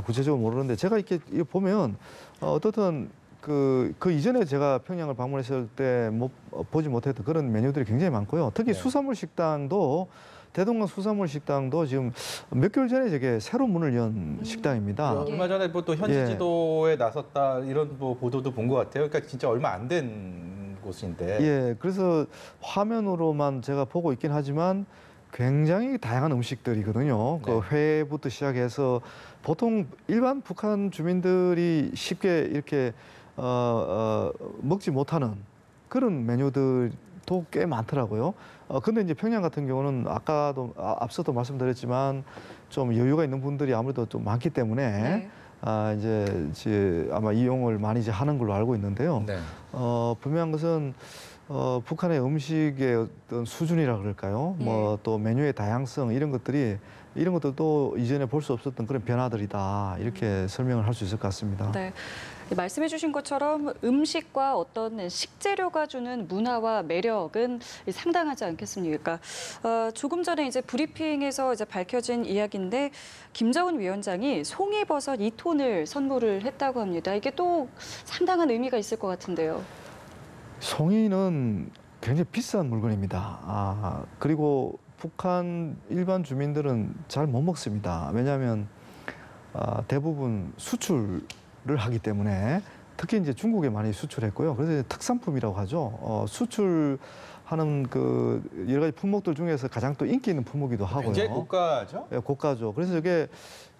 구체적으로 모르는데 제가 이렇게 보면 어떻든 그 이전에 제가 평양을 방문했을 때 보지 못했던 그런 메뉴들이 굉장히 많고요. 특히 네. 수산물 식당도 대동강 수산물 식당도 지금 몇 개월 전에 저게 새로 문을 연 식당입니다. 얼마 전에 뭐 또 현지 예. 지도에 나섰다 이런 뭐 보도도 본 것 같아요. 그러니까 진짜 얼마 안 된 곳인데. 예, 그래서 화면으로만 제가 보고 있긴 하지만 굉장히 다양한 음식들이거든요. 그 회부터 시작해서 보통 일반 북한 주민들이 쉽게 이렇게 먹지 못하는 그런 메뉴들도 꽤 많더라고요. 근데 이제 평양 같은 경우는 아까도 앞서도 말씀드렸지만 좀 여유가 있는 분들이 아무래도 좀 많기 때문에 네. 이제 아마 이용을 많이 이제 하는 걸로 알고 있는데요. 네. 분명한 것은 북한의 음식의 어떤 수준이라 그럴까요? 뭐 또 메뉴의 다양성 이런 것들도 이전에 볼 수 없었던 그런 변화들이다 이렇게 설명을 할 수 있을 것 같습니다. 네. 말씀해 주신 것처럼 음식과 어떤 식재료가 주는 문화와 매력은 상당하지 않겠습니까? 조금 전에 이제 브리핑에서 이제 밝혀진 이야기인데 김정은 위원장이 송이버섯 2톤을 선물을 했다고 합니다. 이게 또 상당한 의미가 있을 것 같은데요. 송이는 굉장히 비싼 물건입니다. 그리고 북한 일반 주민들은 잘 못 먹습니다. 왜냐하면 대부분 수출을 하기 때문에 특히 이제 중국에 많이 수출했고요. 그래서 이제 특산품이라고 하죠. 수출하는 그 여러 가지 품목들 중에서 가장 또 인기 있는 품목이기도 하고요. 굉장히 고가죠. 예, 고가죠. 그래서 이게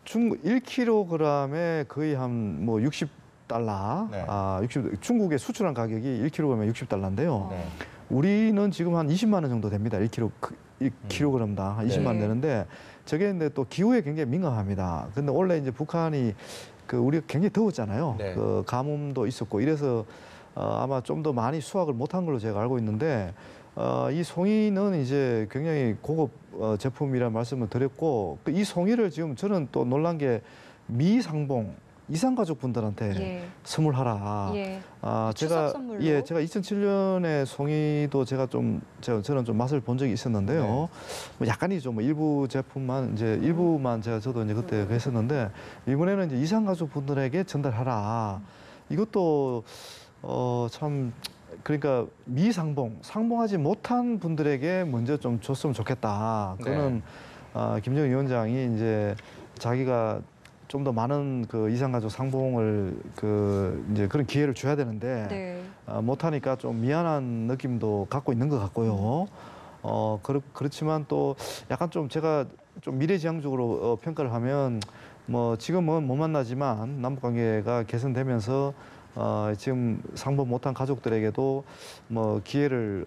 1kg에 거의 한 뭐 60달러, 네. 60, 중국에 수출한 가격이 1kg에 60달러인데요. 네. 우리는 지금 한 20만 원 정도 됩니다. 1kg당 한 20만 원 네. 되는데 저게 근데 또 기후에 굉장히 민감합니다. 근데 원래 이제 북한이 우리가 굉장히 더웠잖아요. 네. 그 가뭄도 있었고 이래서 아마 좀 더 많이 수확을 못한 걸로 제가 알고 있는데 이 송이는 이제 굉장히 고급 제품이라는 말씀을 드렸고 이 송이를 지금 저는 또 놀란 게 미상봉 이산가족 분들한테 예. 선물하라. 예. 제가 추석 선물로? 제가 2007년에 송이도 저는 좀 맛을 본 적이 있었는데요. 네. 뭐 약간이죠. 뭐 일부 제품만 이제 일부만 저도 이제 그때 했었는데 이번에는 이제 이산가족 분들에게 전달하라. 이것도 참 그러니까 상봉하지 못한 분들에게 먼저 좀 줬으면 좋겠다. 그거는 김정은 위원장이 이제 자기가 좀 더 많은 그 이산가족 상봉을 이제 그런 기회를 줘야 되는데 네. 못하니까 좀 미안한 느낌도 갖고 있는 것 같고요. 그렇지만 또 약간 좀 제가 좀 미래지향적으로 평가를 하면 뭐 지금은 못 만나지만 남북 관계가 개선되면서 지금 상봉 못한 가족들에게도 뭐 기회를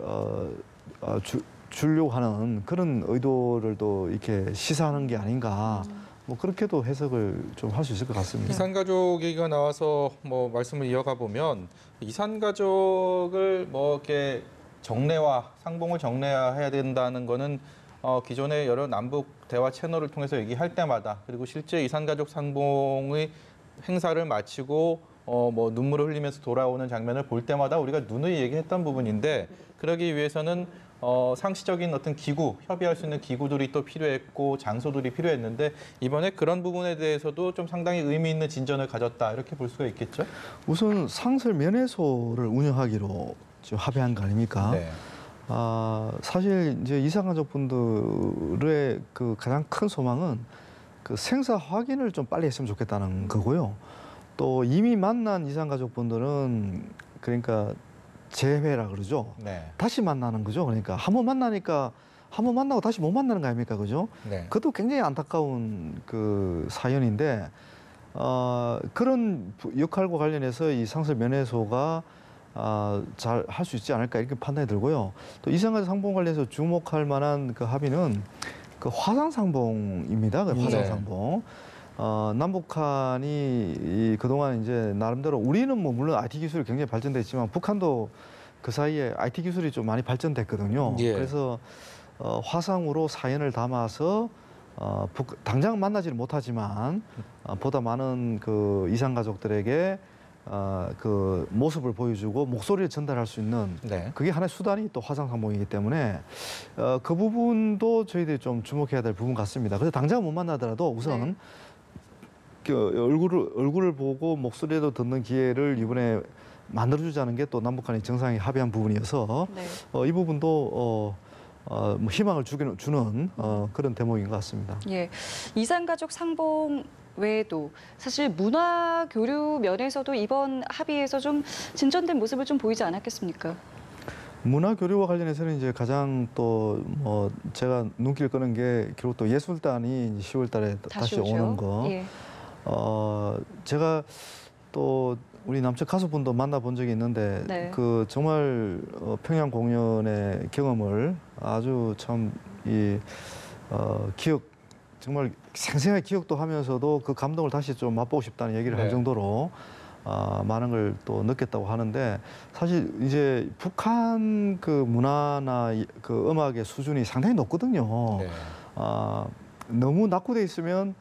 주려고 하는 그런 의도를 또 이렇게 시사하는 게 아닌가. 뭐 그렇게도 해석을 좀 할 수 있을 것 같습니다. 이산가족 얘기가 나와서 뭐 말씀을 이어가 보면 이산가족을 뭐 이렇게 상봉을 정례화해야 된다는 거는 기존의 여러 남북 대화 채널을 통해서 얘기할 때마다 그리고 실제 이산가족 상봉의 행사를 마치고 뭐 눈물을 흘리면서 돌아오는 장면을 볼 때마다 우리가 누누이 얘기했던 부분인데 그러기 위해서는 상시적인 어떤 기구, 협의할 수 있는 기구들이 또 필요했고 장소들이 필요했는데 이번에 그런 부분에 대해서도 좀 상당히 의미 있는 진전을 가졌다 이렇게 볼 수가 있겠죠? 우선 상설 면회소를 운영하기로 지금 합의한 거 아닙니까? 네. 사실 이제 이산가족분들의 그 가장 큰 소망은 그 생사 확인을 좀 빨리 했으면 좋겠다는 거고요. 또 이미 만난 이산가족분들은 그러니까 재회라 그러죠. 네. 다시 만나는 거죠. 그러니까 한 번 만나고 다시 못 만나는 거 아닙니까, 그죠? 네. 그것도 굉장히 안타까운 그 사연인데 그런 역할과 관련해서 이 상설 면회소가 잘 할 수 있지 않을까 이렇게 판단이 들고요. 또 이산가족 상봉 관련해서 주목할 만한 그 합의는 그 화상 상봉입니다. 그 화상 상봉. 남북한이 그동안 이제 나름대로 우리는 뭐 물론 IT 기술이 굉장히 발전돼 있지만 북한도 그 사이에 IT 기술이 좀 많이 발전됐거든요. 예. 그래서 화상으로 사연을 담아서 당장 만나지는 못하지만 보다 많은 그 이산 가족들에게 그 모습을 보여주고 목소리를 전달할 수 있는 그게 하나의 수단이 또 화상 상봉이기 때문에 그 부분도 저희들이 좀 주목해야 될 부분 같습니다. 그래서 당장 못 만나더라도 우선 그 얼굴을 보고 목소리도 듣는 기회를 이번에 만들어주자는 게 또 남북한이 정상이 합의한 부분이어서 이 부분도 뭐 희망을 주는 그런 대목인 것 같습니다. 예, 이산가족 상봉 외에도 사실 문화 교류 면에서도 이번 합의에서 좀 진전된 모습을 좀 보이지 않았겠습니까? 문화 교류와 관련해서는 이제 가장 또 뭐 제가 눈길 끄는 게 결국 또 예술단이 10월달에 다시 오는 거. 예. 제가 또 우리 남측 가수분도 만나본 적이 있는데 그 정말 평양 공연의 경험을 아주 참 정말 생생하게 기억도 하면서도 그 감동을 다시 좀 맛보고 싶다는 얘기를 할 정도로 많은 걸 또 느꼈다고 하는데 사실 이제 북한 그 문화나 그 음악의 수준이 상당히 높거든요. 너무 낙후돼 있으면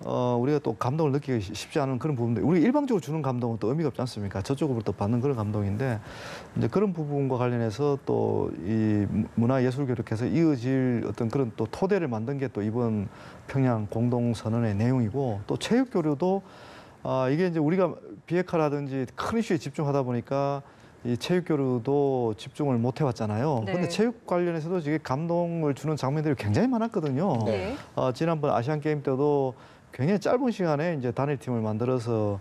우리가 또 감동을 느끼기 쉽지 않은 그런 부분들. 우리가 일방적으로 주는 감동은 또 의미가 없지 않습니까? 저쪽으로 또 받는 그런 감동인데 이제 그런 부분과 관련해서 또 이 문화예술 교류해서 이어질 어떤 그런 또 토대를 만든 게 또 이번 평양 공동선언의 내용이고 또 체육 교류도 이게 이제 우리가 비핵화라든지 큰 이슈에 집중하다 보니까 이 체육 교류도 집중을 못 해왔잖아요. 그런데 체육 관련해서도 이게 감동을 주는 장면들이 굉장히 많았거든요. 지난번 아시안 게임 때도 굉장히 짧은 시간에 이제 단일팀을 만들어서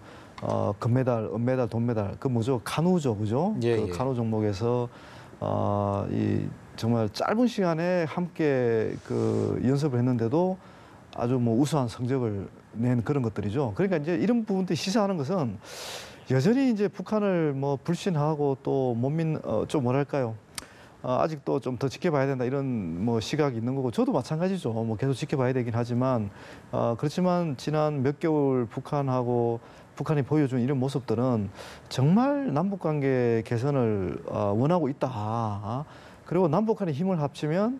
금메달, 은메달, 돈메달 그 뭐죠 카누죠, 그죠? 그 카누 종목에서 이 정말 짧은 시간에 함께 그 연습을 했는데도 아주 뭐 우수한 성적을 낸 그런 것들이죠. 그러니까 이제 이런 부분들이 시사하는 것은 여전히 이제 북한을 뭐 불신하고 또 못 믿는 좀 뭐랄까요? 아직도 좀 더 지켜봐야 된다 이런 뭐 시각이 있는 거고 저도 마찬가지죠. 뭐 계속 지켜봐야 되긴 하지만 그렇지만 지난 몇 개월 북한이 보여준 이런 모습들은 정말 남북 관계 개선을 원하고 있다. 그리고 남북한이 힘을 합치면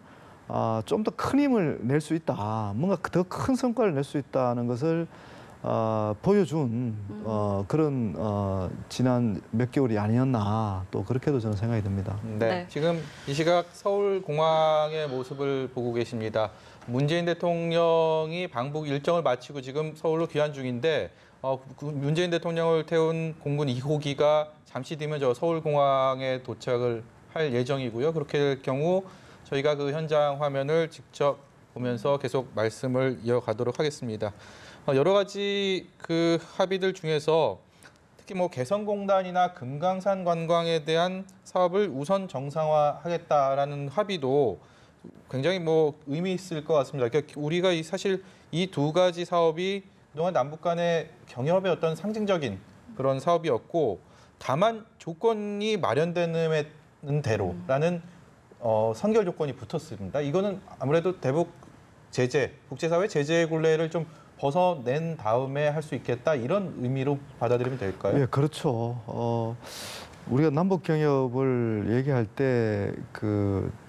좀 더 큰 힘을 낼 수 있다. 뭔가 더 큰 성과를 낼 수 있다는 것을 보여준 그런 지난 몇 개월이 아니었나 또 그렇게도 저는 생각이 듭니다. 지금 이 시각 서울공항의 모습을 보고 계십니다. 문재인 대통령이 방북 일정을 마치고 지금 서울로 귀환 중인데 문재인 대통령을 태운 공군 2호기가 잠시 뒤면 저 서울공항에 도착을 할 예정이고요. 그렇게 될 경우 저희가 그 현장 화면을 직접 보면서 계속 말씀을 이어가도록 하겠습니다. 여러 가지 그 합의들 중에서 특히 뭐 개성공단이나 금강산 관광에 대한 사업을 우선 정상화하겠다라는 합의도 굉장히 뭐 의미 있을 것 같습니다. 그러니까 우리가 사실 이 두 가지 사업이 그동안 남북 간의 경협의 어떤 상징적인 그런 사업이었고, 다만 조건이 마련되는 대로라는 선결 조건이 붙었습니다. 이거는 아무래도 대북 제재, 국제사회 제재 굴레를 좀 벗어낸 다음에 할 수 있겠다, 이런 의미로 받아들이면 될까요? 예, 그렇죠. 우리가 남북 경협을 얘기할 때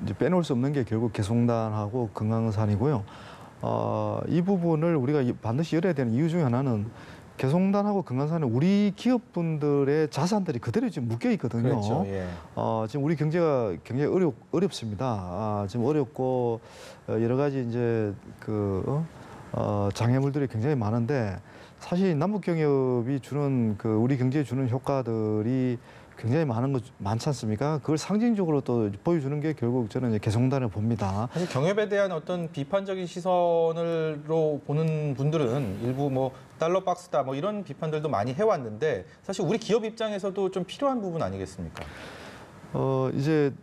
이제 빼놓을 수 없는 게 결국 개송단하고 금강산이고요. 이 부분을 우리가 반드시 열어야 되는 이유 중에 하나는 개송단하고 금강산은 우리 기업분들의 자산들이 그대로 지금 묶여 있거든요. 그렇죠. 예. 지금 우리 경제가 굉장히 어렵습니다. 지금 어렵고 여러 가지 이제 장애물들이 굉장히 많은데, 사실 남북 경협이 주는 우리 경제에 주는 효과들이 굉장히 많지 않습니까? 그걸 상징적으로 또 보여주는 게 결국 저는 이제 개송단을 봅니다. 사실 경협에 대한 어떤 비판적인 시선으로 보는 분들은 일부 뭐 달러 박스다 뭐 이런 비판들도 많이 해왔는데, 사실 우리 기업 입장에서도 좀 필요한 부분 아니겠습니까? 이제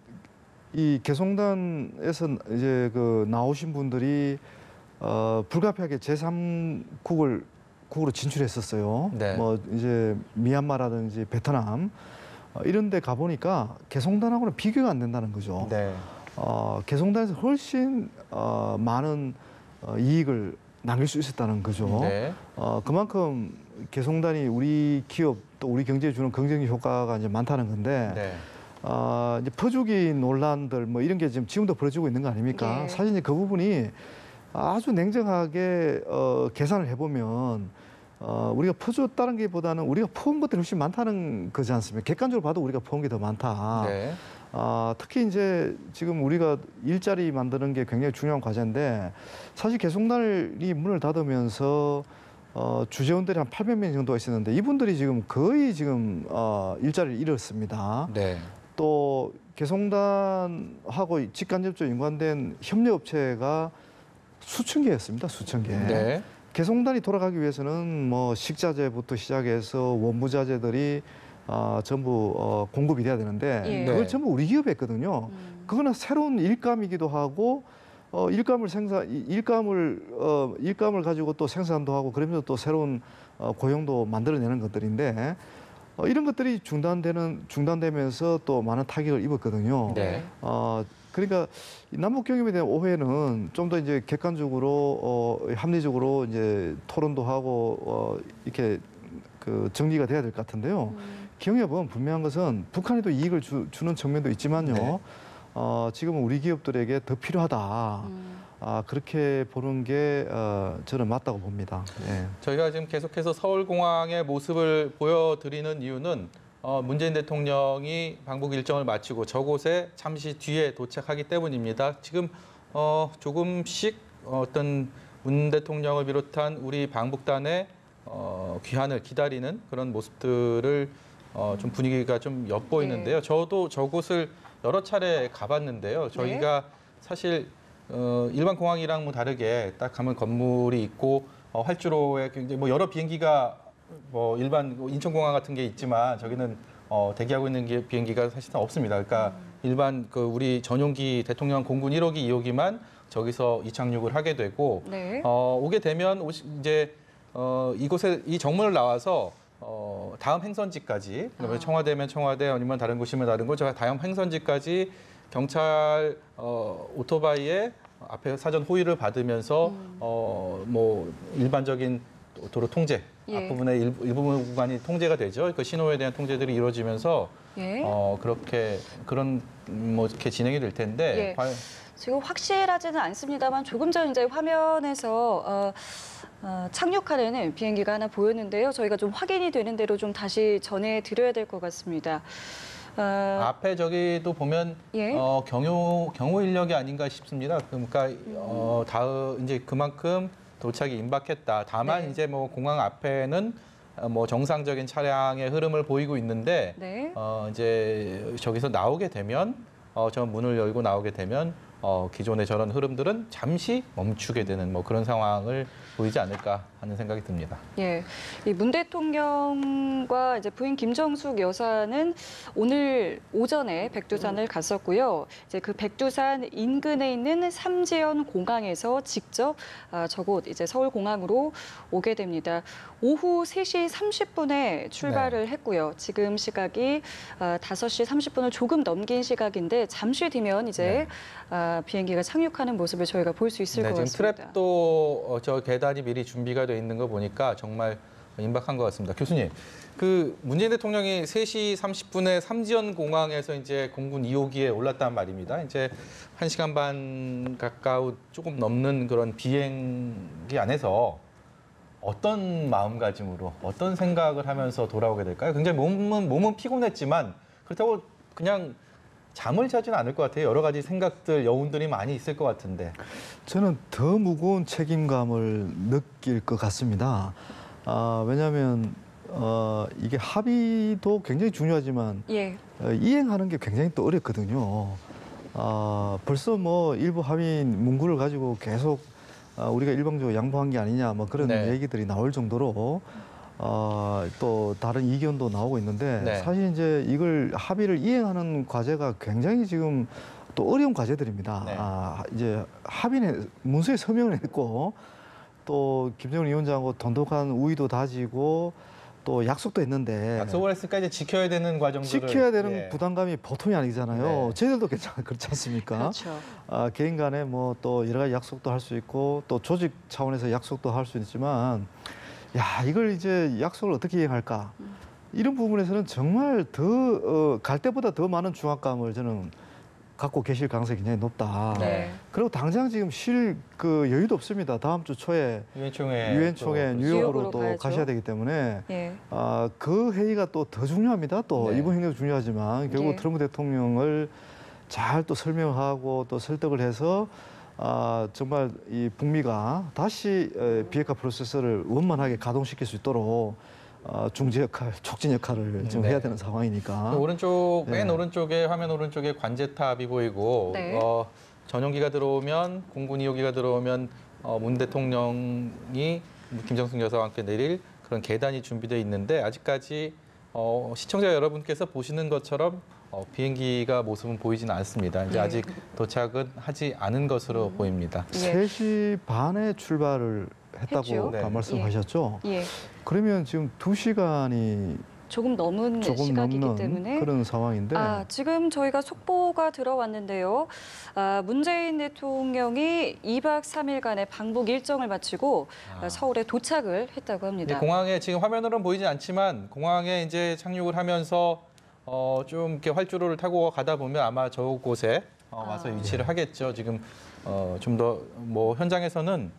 이 개송단에서 이제 나오신 분들이 불가피하게 제3국으로 진출했었어요. 네. 뭐 이제 미얀마라든지 베트남 이런 데 가보니까 개송단하고는 비교가 안 된다는 거죠. 네. 개송단에서 훨씬 많은 이익을 남길 수 있었다는 거죠. 네. 그만큼 개송단이 우리 기업 또 우리 경제에 주는 긍정적 효과가 이제 많다는 건데, 네. 이제 퍼주기 논란들 뭐 이런 게 지금도 벌어지고 있는 거 아닙니까? 네. 사실 이제 그 부분이 아주 냉정하게 계산을 해보면 우리가 퍼줬다는 게 보다는 우리가 퍼온 것들이 훨씬 많다는 거지 않습니까? 객관적으로 봐도 우리가 퍼온 게 더 많다. 네. 특히 이제 지금 우리가 일자리 만드는 게 굉장히 중요한 과제인데, 사실 개송단이 문을 닫으면서 주재원들이 한 800명 정도가 있었는데 이분들이 지금 거의 지금 일자리를 잃었습니다. 네. 또 개송단하고 직간접적으로 연관된 협력업체가 수천 개였습니다. 수천 개. 네. 개송단이 돌아가기 위해서는 뭐 식자재부터 시작해서 원부자재들이 전부 공급이 돼야 되는데 예. 그걸 네. 전부 우리 기업이 했거든요. 그거는 새로운 일감이기도 하고 일감을 가지고 또 생산도 하고 그러면서 또 새로운 고용도 만들어내는 것들인데 이런 것들이 중단되면서 또 많은 타격을 입었거든요. 네. 그러니까 남북 경협에 대한 오해는 좀 더 이제 객관적으로 합리적으로 이제 토론도 하고 이렇게 정리가 돼야 될 것 같은데요. 경협은 분명한 것은 북한에도 이익을 주는 측면도 있지만요. 네. 지금은 우리 기업들에게 더 필요하다. 그렇게 보는 게 저는 맞다고 봅니다. 예. 저희가 지금 계속해서 서울공항의 모습을 보여드리는 이유는 문재인 대통령이 방북 일정을 마치고 저곳에 잠시 뒤에 도착하기 때문입니다. 지금 조금씩 어떤 문 대통령을 비롯한 우리 방북단의 귀환을 기다리는 그런 모습들을 좀 분위기가 좀 엿보이는데요. 네. 저도 저곳을 여러 차례 가봤는데요. 저희가 사실 일반 공항이랑 뭐 다르게 딱 가면 건물이 있고 활주로에 굉장히 뭐 여러 비행기가 뭐 일반 인천공항 같은 게 있지만 저기는 대기하고 있는 비행기가 사실상 없습니다. 그러니까 일반 우리 전용기 대통령 공군 1호기, 2호기만 저기서 이착륙을 하게 되고 네. 오게 되면 이제 이곳에 이 정문을 나와서 다음 행선지까지, 그러면 청와대면 청와대 아니면 다른 곳이면 다른 곳, 다음 행선지까지 경찰 오토바이에 앞에 사전 호의를 받으면서 뭐 일반적인 도로 통제 예. 앞부분의 일부분 구간이 통제가 되죠. 그 신호에 대한 통제들이 이루어지면서 예. 그런 뭐 이렇게 진행이 될 텐데 예. 지금 확실하지는 않습니다만 조금 전 이제 화면에서 착륙하려는 비행기가 하나 보였는데요. 저희가 좀 확인이 되는 대로 좀 다시 전해드려야 될 것 같습니다. 앞에 저기도 보면 예. 경호 인력이 아닌가 싶습니다. 그러니까 다음 이제 그만큼 도착이 임박했다. 다만 네. 이제 뭐 공항 앞에는 뭐 정상적인 차량의 흐름을 보이고 있는데 네. 이제 저기서 나오게 되면 저 문을 열고 나오게 되면 기존의 저런 흐름들은 잠시 멈추게 되는 뭐 그런 상황을 보이지 않을까 하는 생각이 듭니다. 예, 이 문 대통령과 이제 부인 김정숙 여사는 오늘 오전에 백두산을 갔었고요. 이제 그 백두산 인근에 있는 삼지연 공항에서 직접 저곳 이제 서울 공항으로 오게 됩니다. 오후 3시 30분에 출발을 했고요. 지금 시각이 5시 30분을 조금 넘긴 시각인데 잠시 뒤면 이제 비행기가 착륙하는 모습을 저희가 볼 수 있을 것 지금 같습니다. 트랩도 저 계단이 미리 준비가 돼 있는 거 보니까 정말 임박한 것 같습니다. 교수님, 그 문재인 대통령이 3시 30분에 삼지연 공항에서 이제 공군 2호기에 올랐단 말입니다. 이제 1시간 반 가까운 조금 넘는 그런 비행기 안에서 어떤 마음가짐으로 어떤 생각을 하면서 돌아오게 될까요? 굉장히 몸은 피곤했지만 그렇다고 그냥 잠을 자지는 않을 것 같아요. 여러 가지 생각들, 여운들이 많이 있을 것 같은데. 저는 더 무거운 책임감을 느낄 것 같습니다. 왜냐하면 이게 합의도 굉장히 중요하지만 예. 이행하는 게 굉장히 또 어렵거든요. 벌써 뭐 일부 합의인 문구를 가지고 계속 우리가 일방적으로 양보한 게 아니냐 뭐 그런 네. 얘기들이 나올 정도로 또 다른 이견도 나오고 있는데 네. 사실 이제 이걸 합의를 이행하는 과제가 굉장히 지금 또 어려운 과제들입니다. 네. 이제 합의는 문서에 서명을 했고 또 김정은 위원장하고 돈독한 우위도 다지고 또 약속도 했는데 약속을 했으니까 이제 지켜야 되는 과정들을 지켜야 되는 예. 부담감이 보통이 아니잖아요. 네. 저희들도 그렇지 않습니까? 그렇죠. 개인 간에 뭐 또 여러 가지 약속도 할 수 있고 또 조직 차원에서 약속도 할 수 있지만 야 이걸 이제 약속을 어떻게 이행할까 이런 부분에서는 정말 더 갈 때보다 더 많은 중압감을 저는 갖고 계실 가능성이 굉장히 높다. 네. 그리고 당장 지금 쉴 그 여유도 없습니다. 다음 주 초에 유엔 총회 뉴욕으로 뉴욕으로 또 가야죠. 가셔야 되기 때문에 예. 그 회의가 또 더 중요합니다. 또 네. 이번 행정도 중요하지만 결국 예. 트럼프 대통령을 잘 또 설명하고 또 설득을 해서 정말 이 북미가 다시 비핵화 프로세스를 원만하게 가동시킬 수 있도록 중재 역할, 촉진 역할을 지금 네. 해야 되는 상황이니까. 오른쪽 맨 네. 오른쪽에 화면 오른쪽에 관제탑이 보이고 네. 전용기가 들어오면 공군 2호기가 들어오면 문 대통령이 김정숙 여사와 함께 내릴 그런 계단이 준비되어 있는데 아직까지 시청자 여러분께서 보시는 것처럼 비행기가 모습은 보이지는 않습니다. 이제 예. 아직 도착은 하지 않은 것으로 보입니다. 예. 3시 반에 출발을 했다고 했죠. 아까 네. 말씀하셨죠? 예. 그러면 지금 2시간이 조금 넘은 조금 시각이기 넘는 때문에 그런 상황인데 지금 저희가 속보가 들어왔는데요. 문재인 대통령이 2박 3일간의 방북 일정을 마치고 서울에 도착을 했다고 이 합니다. 공항에 지금 화면으로는 보이지 않지만 공항에 이제 착륙을 하면서 좀 이렇게 활주로를 타고 가다 보면 아마 저곳에 와서 위치를 하겠죠. 지금 좀 더 뭐 현장에서는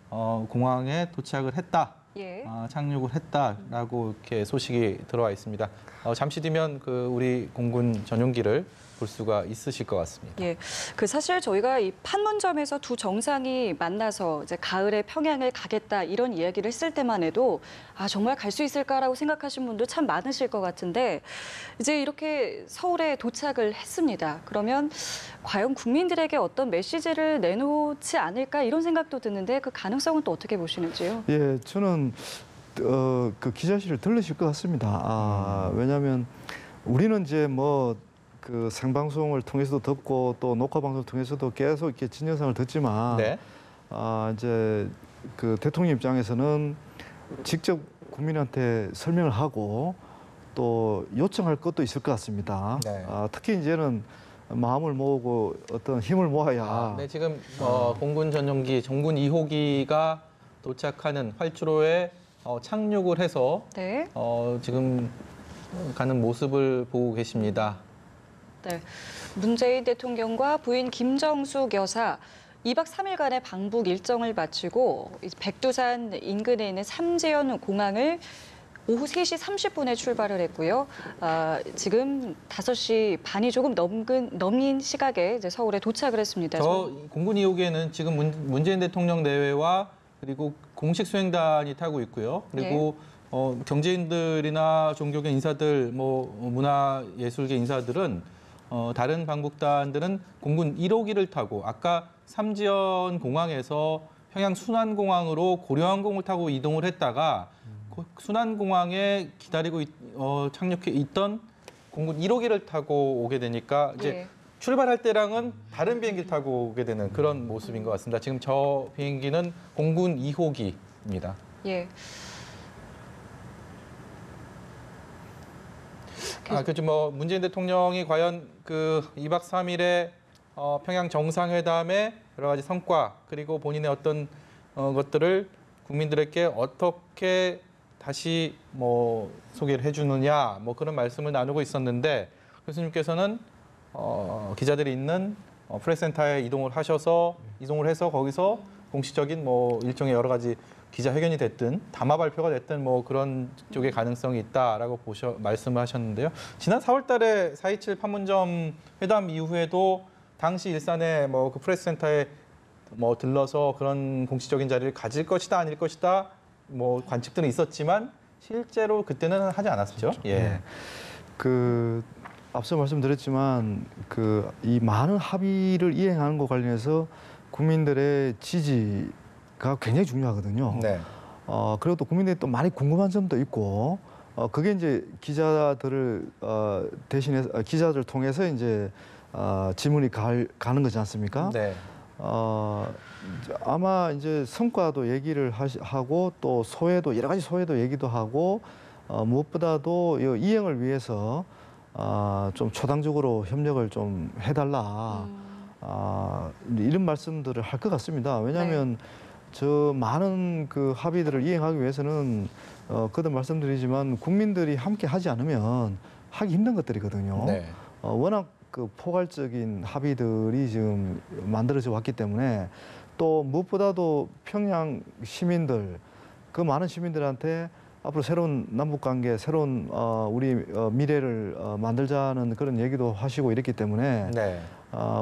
공항에 도착을 했다. 예. 착륙을 했다라고 이렇게 소식이 들어와 있습니다. 잠시 뒤면 그 우리 공군 전용기를 볼 수가 있으실 것 같습니다. 예, 그 사실 저희가 이 판문점에서 두 정상이 만나서 이제 가을에 평양을 가겠다 이런 이야기를 했을 때만 해도 정말 갈 수 있을까라고 생각하신 분들 참 많으실 것 같은데 이제 이렇게 서울에 도착을 했습니다. 그러면 과연 국민들에게 어떤 메시지를 내놓지 않을까 이런 생각도 드는데 그 가능성은 또 어떻게 보시는지요? 예, 저는 그 기자실을 들르실 것 같습니다. 왜냐하면 우리는 이제 뭐 그 생방송을 통해서도 듣고 또 녹화 방송을 통해서도 계속 이렇게 진영상을 듣지만 네. 이제 그 대통령 입장에서는 직접 국민한테 설명을 하고 또 요청할 것도 있을 것 같습니다. 네. 특히 이제는 마음을 모으고 어떤 힘을 모아야 네, 지금 공군 전용기 정군 2호기가 도착하는 활주로에 착륙을 해서 네. 지금 가는 모습을 보고 계십니다. 네. 문재인 대통령과 부인 김정숙 여사 2박 3일간의 방북 일정을 마치고 백두산 인근에 있는 삼지연 공항을 오후 3시 30분에 출발을 했고요. 지금 5시 반이 조금 넘긴 시각에 이제 서울에 도착을 했습니다. 저 공군 2호기에는 지금 문재인 대통령 내외와 그리고 공식 수행단이 타고 있고요. 그리고 경제인들이나 종교계 인사들, 뭐 문화예술계 인사들은 다른 방북단들은 공군 1호기를 타고 아까 삼지연 공항에서 평양 순안공항으로 고려항공을 타고 이동을 했다가 순안공항에 기다리고 착륙해 있던 공군 1호기를 타고 오게 되니까 이제 예. 출발할 때랑은 다른 비행기를 타고 오게 되는 그런 모습인 것 같습니다. 지금 저 비행기는 공군 2호기입니다. 예. 그렇죠. 뭐 문재인 대통령이 과연 그 2박 3일의 평양 정상회담의 여러 가지 성과 그리고 본인의 어떤 것들을 국민들에게 어떻게 다시 뭐 소개를 해주느냐 뭐 그런 말씀을 나누고 있었는데 교수님께서는 기자들이 있는 프레스센터에 이동을 해서 거기서 공식적인 뭐 일종의 여러 가지 기자회견이 됐든 담화 발표가 됐든 뭐 그런 쪽의 가능성이 있다라고 말씀을 하셨는데요. 지난 4월달에 4.27 판문점 회담 이후에도 당시 일산의 뭐 그 프레스센터에 뭐 들러서 그런 공식적인 자리를 가질 것이다 아닐 것이다 뭐 관측들은 있었지만 실제로 그때는 하지 않았죠. 그렇죠. 예. 네. 그 앞서 말씀드렸지만 그 이 많은 합의를 이행하는 것 관련해서 국민들의 지지가 굉장히 중요하거든요. 네. 그리고 또 국민들이 또 많이 궁금한 점도 있고 그게 이제 기자들을 대신해서 기자들 통해서 이제 질문이 가는 거지 않습니까? 네. 아마 이제 성과도 얘기를 하고 또 소회도 여러 가지 소회도 얘기도 하고 무엇보다도 이 이행을 위해서 좀 초당적으로 협력을 좀 해달라 이런 말씀들을 할 것 같습니다. 왜냐하면 저 많은 그 합의들을 이행하기 위해서는 그도 말씀드리지만 국민들이 함께 하지 않으면 하기 힘든 것들이거든요. 네. 워낙 그 포괄적인 합의들이 지금 만들어져 왔기 때문에 또 무엇보다도 평양 시민들 그 많은 시민들한테 앞으로 새로운 남북 관계, 새로운 우리 미래를 만들자는 그런 얘기도 하시고 이랬기 때문에 네.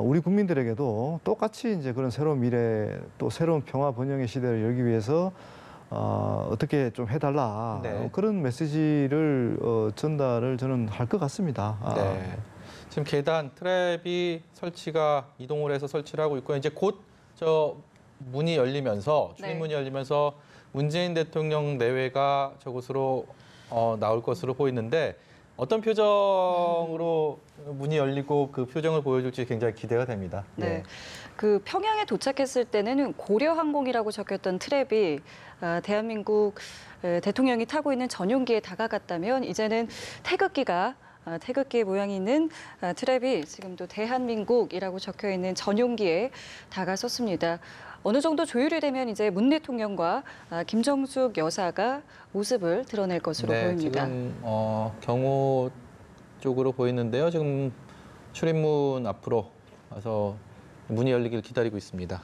우리 국민들에게도 똑같이 이제 그런 새로운 미래 또 새로운 평화 번영의 시대를 열기 위해서 어떻게 좀 해달라 네. 그런 메시지를 전달을 저는 할 것 같습니다. 네. 지금 계단 트랩이 이동을 해서 설치를 하고 있고 이제 곧 저 문이 열리면서 출입문이 열리면서 문재인 대통령 내외가 저곳으로 나올 것으로 보이는데 어떤 표정으로 문이 열리고 그 표정을 보여줄지 굉장히 기대가 됩니다. 네. 예. 그 평양에 도착했을 때는 고려항공이라고 적혔던 트랩이 대한민국 대통령이 타고 있는 전용기에 다가갔다면 이제는 태극기의 모양이 있는 트랩이 지금도 대한민국이라고 적혀 있는 전용기에 다가섰습니다. 어느 정도 조율이 되면 이제 문 대통령과 김정숙 여사가 모습을 드러낼 것으로 보입니다. 지금 경호 쪽으로 보이는데요. 지금 출입문 앞으로 와서 문이 열리길 기다리고 있습니다.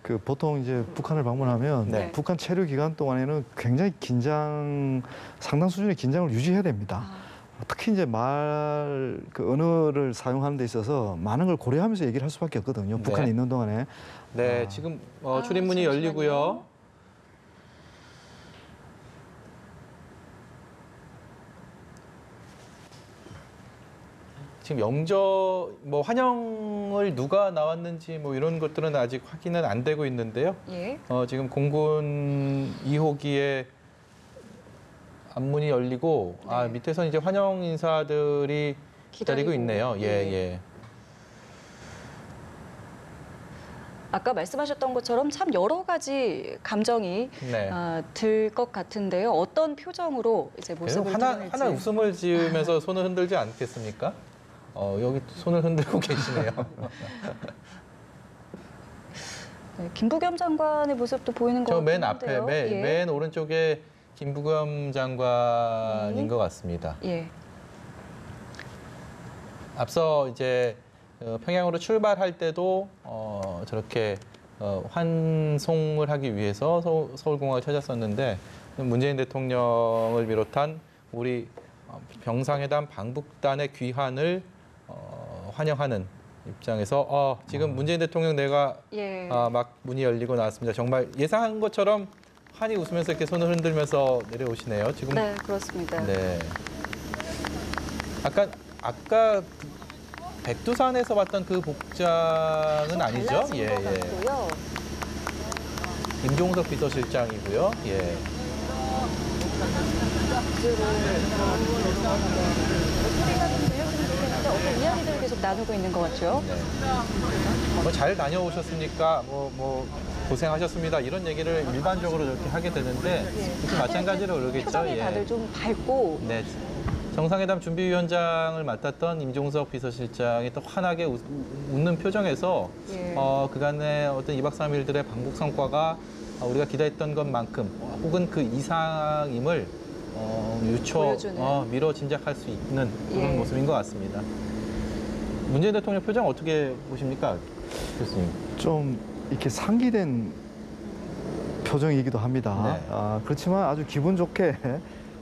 그 보통 이제 북한을 방문하면 네. 북한 체류 기간 동안에는 굉장히 상당 수준의 긴장을 유지해야 됩니다. 특히 이제 그 언어를 사용하는 데 있어서 많은 걸 고려하면서 얘기를 할 수밖에 없거든요. 네. 북한에 있는 동안에. 네, 지금 출입문이 잠시만요. 열리고요. 지금 뭐 환영을 누가 나왔는지 뭐 이런 것들은 아직 확인은 안 되고 있는데요. 예. 지금 공군 2호기의 앞문이 열리고 네. 밑에서 이제 환영 인사들이 기다리고 있네요. 예, 예. 아까 말씀하셨던 것처럼 참 여러 가지 감정이 네. 들 것 같은데요. 어떤 표정으로 이제 모습을 하나 드러낼지. 웃음을 지으면서 손을 흔들지 않겠습니까? 여기 손을 흔들고 계시네요. 네, 김부겸 장관의 모습도 보이는 것 저 같은데요. 맨 앞에 맨 오른쪽에 김부겸 장관인 것 같습니다. 예. 앞서 이제 평양으로 출발할 때도 저렇게 환송을 하기 위해서 서울공항을 찾았었는데 문재인 대통령을 비롯한 우리 병상회담 방북단의 귀환을 환영하는 입장에서 지금 문재인 대통령 내가 예. 막 문이 열리고 나왔습니다. 정말 예상한 것처럼 환히 웃으면서 이렇게 손을 흔들면서 내려오시네요. 지금 네, 그렇습니다. 네. 아까 백두산에서 봤던 그 복장은 아니죠? 달라진 것 같고요. 임종석 비서실장이고요. 예. 소리가 좀 들렸는데 어떤 이야기들을 계속 나누고 있는 것 같죠? 네. 잘 다녀오셨습니까? 고생하셨습니다. 이런 얘기를 일반적으로 이렇게 하게 되는데 또 마찬가지로 그러겠죠. 표정이 다들 좀 밝고 네. 정상회담 준비위원장을 맡았던 임종석 비서실장이 또 환하게 웃는 표정에서 예. 그간의 어떤 2박 3일들의 방북 성과가 우리가 기대했던 것만큼 혹은 그 이상임을 보여주는. 미뤄 짐작할 수 있는 그런 예. 모습인 것 같습니다. 문재인 대통령 표정 어떻게 보십니까, 교수님? 좀 이렇게 상기된 표정이기도 합니다. 네. 그렇지만 아주 기분 좋게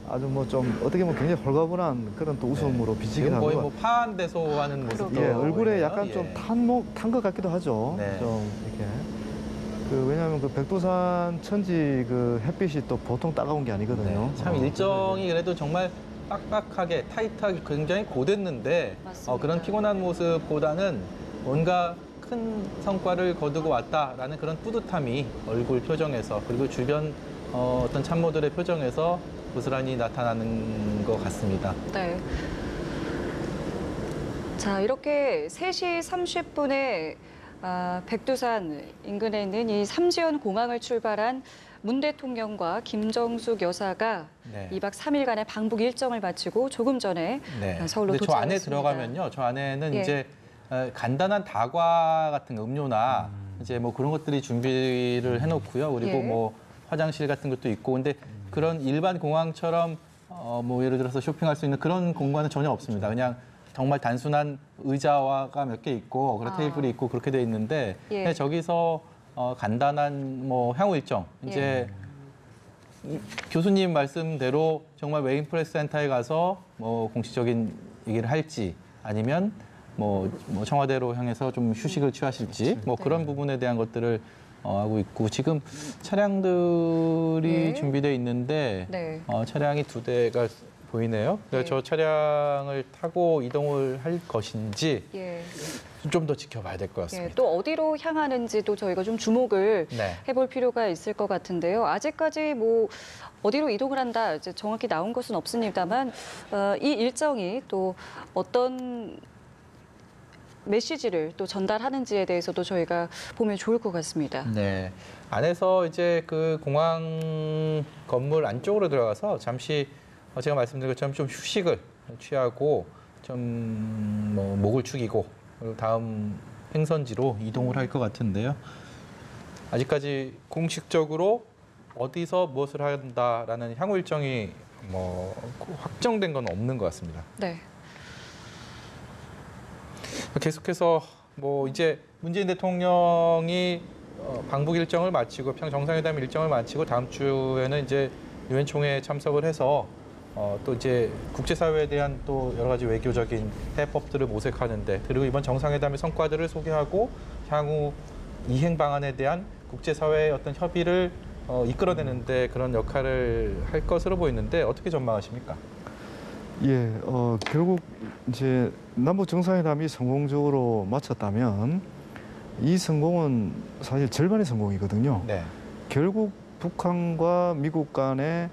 아주 뭐 좀 어떻게 보면 굉장히 홀가분한 그런 또 웃음으로 비치긴 지금 거의 하고. 파한대소하는 모습도 예, 얼굴에 보이네요. 약간 예. 좀 탄 것 같기도 하죠. 네. 좀 이렇게. 왜냐하면 그 백두산 천지 그 햇빛이 또 보통 따가운 게 아니거든요. 참 일정이 그래도 정말 빡빡하게 타이트하게 굉장히 고됐는데 맞습니다. 그런 피곤한 모습보다는 뭔가 큰 성과를 거두고 왔다라는 그런 뿌듯함이 얼굴 표정에서 그리고 주변 어떤 참모들의 표정에서 고스란히 나타나는 것 같습니다. 네. 자, 이렇게 3시 30분에 백두산 인근에 있는 이 삼지연 공항을 출발한 문 대통령과 김정숙 여사가 네. 2박 3일간의 방북 일정을 마치고 조금 전에 서울로 근데 저 안에 도착했습니다. 들어가면요, 저 안에는 예. 이제 간단한 다과 같은 음료나 이제 뭐 그런 것들이 준비를 해놓고요. 그리고 예. 뭐 화장실 같은 것도 있고, 근데 그런 일반 공항처럼 뭐 예를 들어서 쇼핑할 수 있는 그런 공간은 전혀 없습니다. 그냥 정말 단순한 의자가 몇 개 있고 그런 테이블이 있고 그렇게 돼 있는데 예. 그냥 저기서 간단한 뭐 향후 일정 이제 교수님 말씀대로 정말 웨인 프레스 센터에 가서 뭐 공식적인 얘기를 할지 아니면 뭐 청와대로 향해서 좀 휴식을 취하실지 뭐 그런 부분에 대한 것들을 하고 있고 지금 차량들이 네. 준비되어 있는데 네. 차량이 2대가 보이네요. 그래서 네. 저 차량을 타고 이동을 할 것인지 예. 좀 더 지켜봐야 될 것 예, 같습니다. 또 어디로 향하는지도 저희가 좀 주목을 네. 해볼 필요가 있을 것 같은데요. 아직까지 뭐 어디로 이동을 한다 이제 정확히 나온 것은 없습니다만 이 일정이 또 어떤 메시지를 또 전달하는지에 대해서도 저희가 보면 좋을 것 같습니다. 네. 안에서 이제 그 공항 건물 안쪽으로 들어가서 잠시 제가 말씀드린 것처럼 좀 휴식을 취하고 좀 뭐 목을 축이고 그리고 다음 행선지로 이동을 할 것 같은데요. 아직까지 공식적으로 어디서 무엇을 한다라는 향후 일정이 뭐 확정된 건 없는 것 같습니다. 네. 계속해서 뭐 이제 문재인 대통령이 방북 일정을 마치고 평 정상회담 일정을 마치고 다음 주에는 이제 유엔 총회에 참석을 해서 또 이제 국제사회에 대한 또 여러 가지 외교적인 해법들을 모색하는데 그리고 이번 정상회담의 성과들을 소개하고 향후 이행 방안에 대한 국제사회의 어떤 협의를 이끌어내는데 그런 역할을 할 것으로 보이는데 어떻게 전망하십니까? 예, 결국 이제 남북 정상회담이 성공적으로 마쳤다면 이 성공은 사실 절반의 성공이거든요. 네. 결국 북한과 미국 간의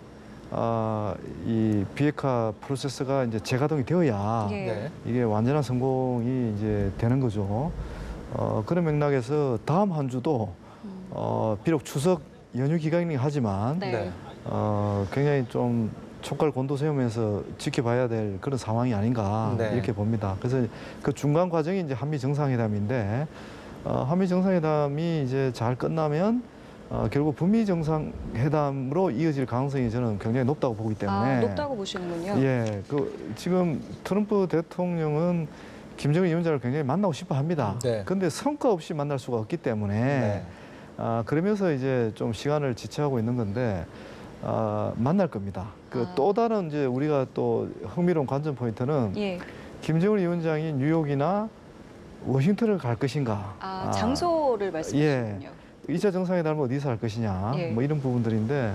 이 비핵화 프로세스가 이제 재가동이 되어야 예. 네. 이게 완전한 성공이 이제 되는 거죠. 그런 맥락에서 다음 한 주도 비록 추석 연휴 기간이긴 하지만 네. 굉장히 좀 촉각 곤도 세우면서 지켜봐야 될 그런 상황이 아닌가 네. 이렇게 봅니다. 그래서 그 중간 과정이 이제 한미 정상회담인데 한미 정상회담이 이제 잘 끝나면 결국 북미 정상회담으로 이어질 가능성이 저는 굉장히 높다고 보기 때문에 높다고 보시는군요. 예, 지금 트럼프 대통령은 김정은 위원장을 굉장히 만나고 싶어 합니다. 네. 그런데 성과 없이 만날 수가 없기 때문에 네. 그러면서 이제 좀 시간을 지체하고 있는 건데 만날 겁니다. 또 다른 이제 우리가 또 흥미로운 관전 포인트는 예. 김정은 위원장이 뉴욕이나 워싱턴을 갈 것인가. 장소를 말씀하시군요. 2차 정상회담을 어디서 할 것이냐, 예. 뭐 이런 부분들인데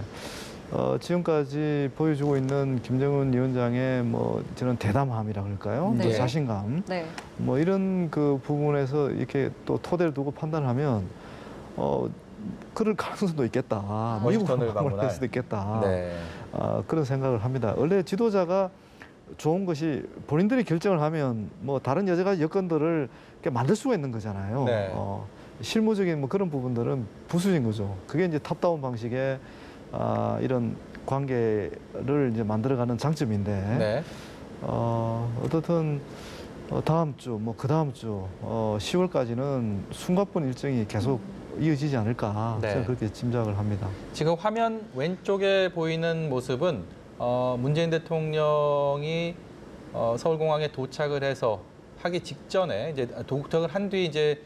지금까지 보여주고 있는 김정은 위원장의 뭐 저는 대담함이라 그럴까요? 네. 또 자신감, 네. 뭐 이런 그 부분에서 이렇게 또 토대를 두고 판단하면 그럴 가능성도 있겠다. 워싱턴을 미국을 방문할. 할 수도 있겠다. 네. 그런 생각을 합니다. 원래 지도자가 좋은 것이 본인들이 결정을 하면 뭐 다른 여러 가지 여건들을 이렇게 만들 수가 있는 거잖아요. 네. 실무적인 뭐 그런 부분들은 부수진 거죠. 그게 이제 탑다운 방식의 이런 관계를 이제 만들어가는 장점인데 네. 어떻든 다음 주, 뭐 그 다음 주 10월까지는 숨가쁜 일정이 계속 이어지지 않을까 네. 저는 그렇게 짐작을 합니다. 지금 화면 왼쪽에 보이는 모습은 문재인 대통령이 서울공항에 도착을 해서 하기 직전에 이제 도착을 한 뒤 이제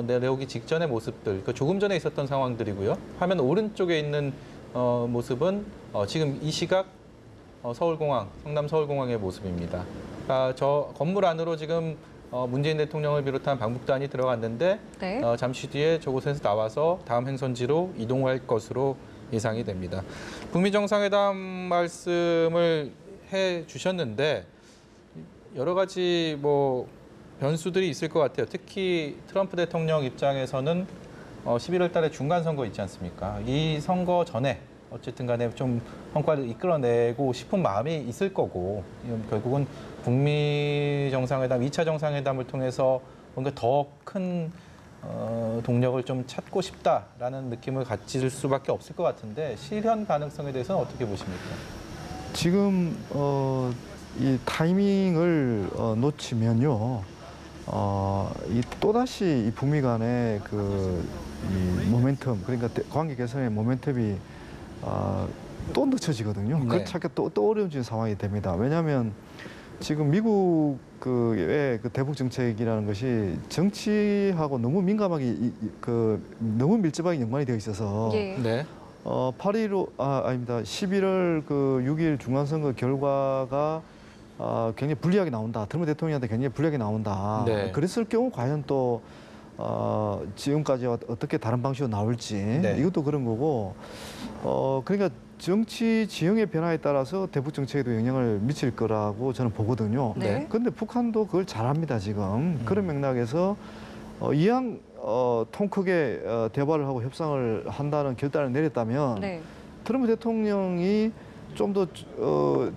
내려오기 직전의 모습들, 그 조금 전에 있었던 상황들이고요. 화면 오른쪽에 있는 모습은 지금 이 시각 서울공항, 성남 서울공항의 모습입니다. 저 건물 안으로 지금 문재인 대통령을 비롯한 방북단이 들어갔는데 네. 잠시 뒤에 저곳에서 나와서 다음 행선지로 이동할 것으로 예상이 됩니다. 북미 정상회담 말씀을 해 주셨는데 여러 가지 뭐 변수들이 있을 것 같아요. 특히 트럼프 대통령 입장에서는 11월 달에 중간 선거 있지 않습니까? 이 선거 전에 어쨌든 간에 좀 성과를 이끌어내고 싶은 마음이 있을 거고 결국은 북미 정상회담, 2차 정상회담을 통해서 뭔가 더 큰 동력을 좀 찾고 싶다라는 느낌을 가질 수밖에 없을 것 같은데 실현 가능성에 대해서는 어떻게 보십니까? 지금 이 타이밍을 놓치면요, 이 또다시 이 북미 간의 이 모멘텀, 그러니까 관계 개선의 모멘텀이 또 늦춰지거든요. 네. 그걸 찾기 또 어려워지는 상황이 됩니다. 왜냐하면 지금 미국의 그 대북 정책이라는 것이 정치하고 너무 민감하게 너무 밀접하게 연관이 되어 있어서 예. 네. 11월 6일 중간선거 결과가 굉장히 불리하게 나온다. 트럼프 대통령한테 굉장히 불리하게 나온다. 네. 그랬을 경우 과연 또 지금까지 어떻게 다른 방식으로 나올지 네. 이것도 그런 거고 그러니까 정치 지형의 변화에 따라서 대북 정책에도 영향을 미칠 거라고 저는 보거든요. 네. 그런데 북한도 그걸 잘합니다 지금. 그런 맥락에서 이왕 통 크게 대화를 하고 협상을 한다는 결단을 내렸다면 네. 트럼프 대통령이 좀 더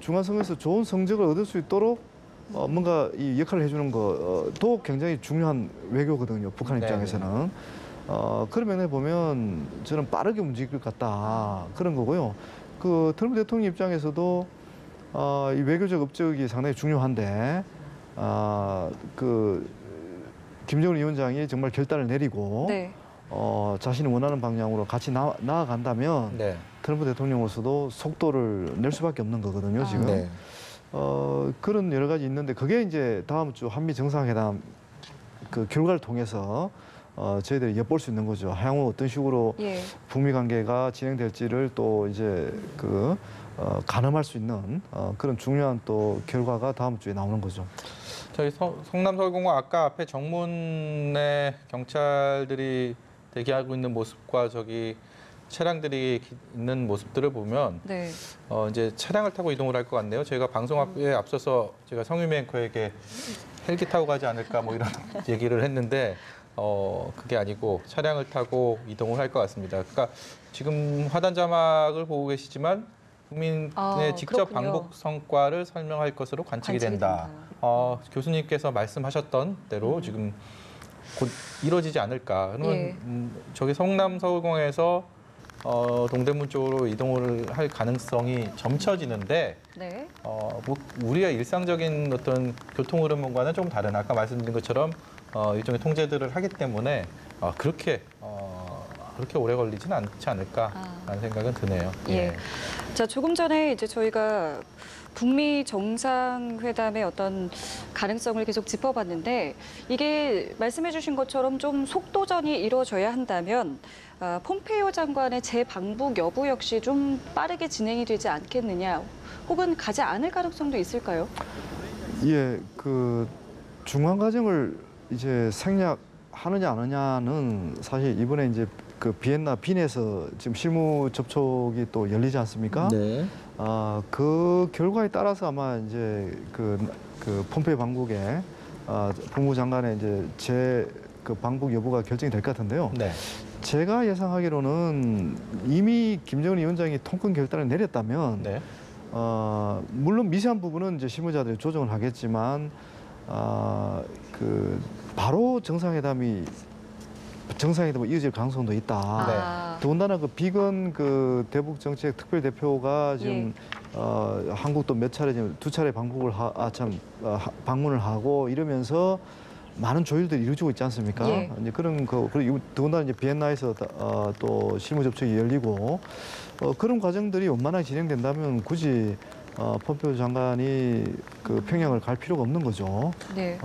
중간선거에서 좋은 성적을 얻을 수 있도록 뭔가 이 역할을 해주는 것도 굉장히 중요한 외교거든요. 북한 네, 입장에서는. 그런 면에 보면 저는 빠르게 움직일 것 같다. 그런 거고요. 그 트럼프 대통령 입장에서도 이 외교적 업적이 상당히 중요한데 김정은 위원장이 정말 결단을 내리고 네. 자신이 원하는 방향으로 같이 나아간다면 네. 트럼프 대통령으로서도 속도를 낼 수밖에 없는 거거든요, 지금. 네. 그런 여러 가지 있는데 그게 이제 다음 주 한미 정상회담 그 결과를 통해서 저희들이 엿볼 수 있는 거죠. 향후 어떤 식으로 예. 북미 관계가 진행될지를 또 이제 가늠할 수 있는 그런 중요한 또 결과가 다음 주에 나오는 거죠. 저희 성남 서울공항 아까 앞에 정문에 경찰들이 대기하고 있는 모습과 저기 차량들이 있는 모습들을 보면 네. 이제 차량을 타고 이동을 할 것 같네요. 저희가 방송에 앞서서 제가 성유미 앵커에게 헬기 타고 가지 않을까 뭐 이런 얘기를 했는데 그게 아니고 차량을 타고 이동을 할 것 같습니다. 그러니까 지금 화단 자막을 보고 계시지만 국민의 직접 그렇군요. 방북 성과를 설명할 것으로 관측이 된다. 교수님께서 말씀하셨던 대로 지금 곧 이루어지지 않을까. 그러면 예. 저기 성남 서울공항에서 동대문 쪽으로 이동을 할 가능성이 점쳐지는데 네. 뭐 우리의 일상적인 어떤 교통 흐름과는 조금 다른 아까 말씀드린 것처럼 일종의 통제들을 하기 때문에 그렇게 오래 걸리지는 않지 않을까라는 생각은 드네요. 예. 자, 조금 전에 이제 저희가 북미 정상회담의 어떤 가능성을 계속 짚어봤는데 이게 말씀해주신 것처럼 좀 속도전이 이루어져야 한다면 폼페이오 장관의 재방북 여부 역시 좀 빠르게 진행이 되지 않겠느냐, 혹은 가지 않을 가능성도 있을까요? 예, 그 중간 과정을 이제 생략하느냐 안 하느냐는 사실 이번에 이제 그 비엔나 빈에서 지금 실무 접촉이 또 열리지 않습니까? 네. 그 결과에 따라서 아마 이제 그 폼페이오 방북의 국무장관의 이제 그 방북 여부가 결정이 될 것 같은데요. 네. 제가 예상하기로는 이미 김정은 위원장이 통큰 결단을 내렸다면, 네. 물론 미세한 부분은 이제 실무자들이 조정을 하겠지만, 그 바로 정상회담이 이어질 가능성도 있다. 더군다나 그 비건 그 대북 정책 특별 대표가 지금 한국도 몇 차례 지금 2차례 방문을 방문을 하고 이러면서 많은 조율들이 이루어지고 있지 않습니까? 예. 이제 그리고 더군다나 이제 비엔나에서 또 실무 접촉이 열리고 그런 과정들이 원만하게 진행된다면 굳이 폼페이오 장관이 그 평양을 갈 필요가 없는 거죠. 네.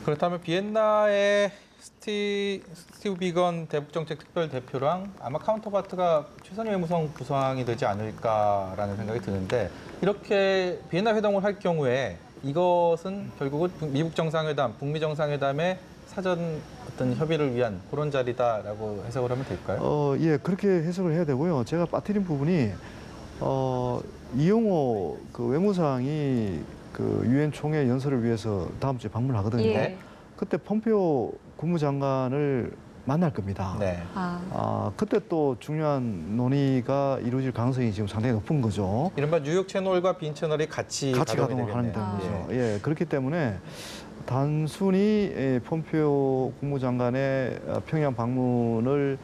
그렇다면 비엔나의 스티브 비건 대북정책 특별 대표랑 아마 카운터파트가 최선희 외무성 부상이 되지 않을까라는 생각이 드는데, 이렇게 비엔나 회동을 할 경우에 이것은 결국은 미국 정상회담, 북미 정상회담의 사전 어떤 협의를 위한 그런 자리다라고 해석을 하면 될까요? 예, 그렇게 해석을 해야 되고요. 제가 빠뜨린 부분이 이용호 그 외무상이 그 유엔 총회 연설을 위해서 다음 주에 방문하거든요. 예. 그때 폼페이오 국무장관을 만날 겁니다. 네. 그때 또 중요한 논의가 이루어질 가능성이 지금 상당히 높은 거죠. 이른바 뉴욕 채널과 빈 채널이 같이 가동을 하는 거죠. 예, 그렇기 때문에 단순히 폼페이오 국무장관의 평양 방문을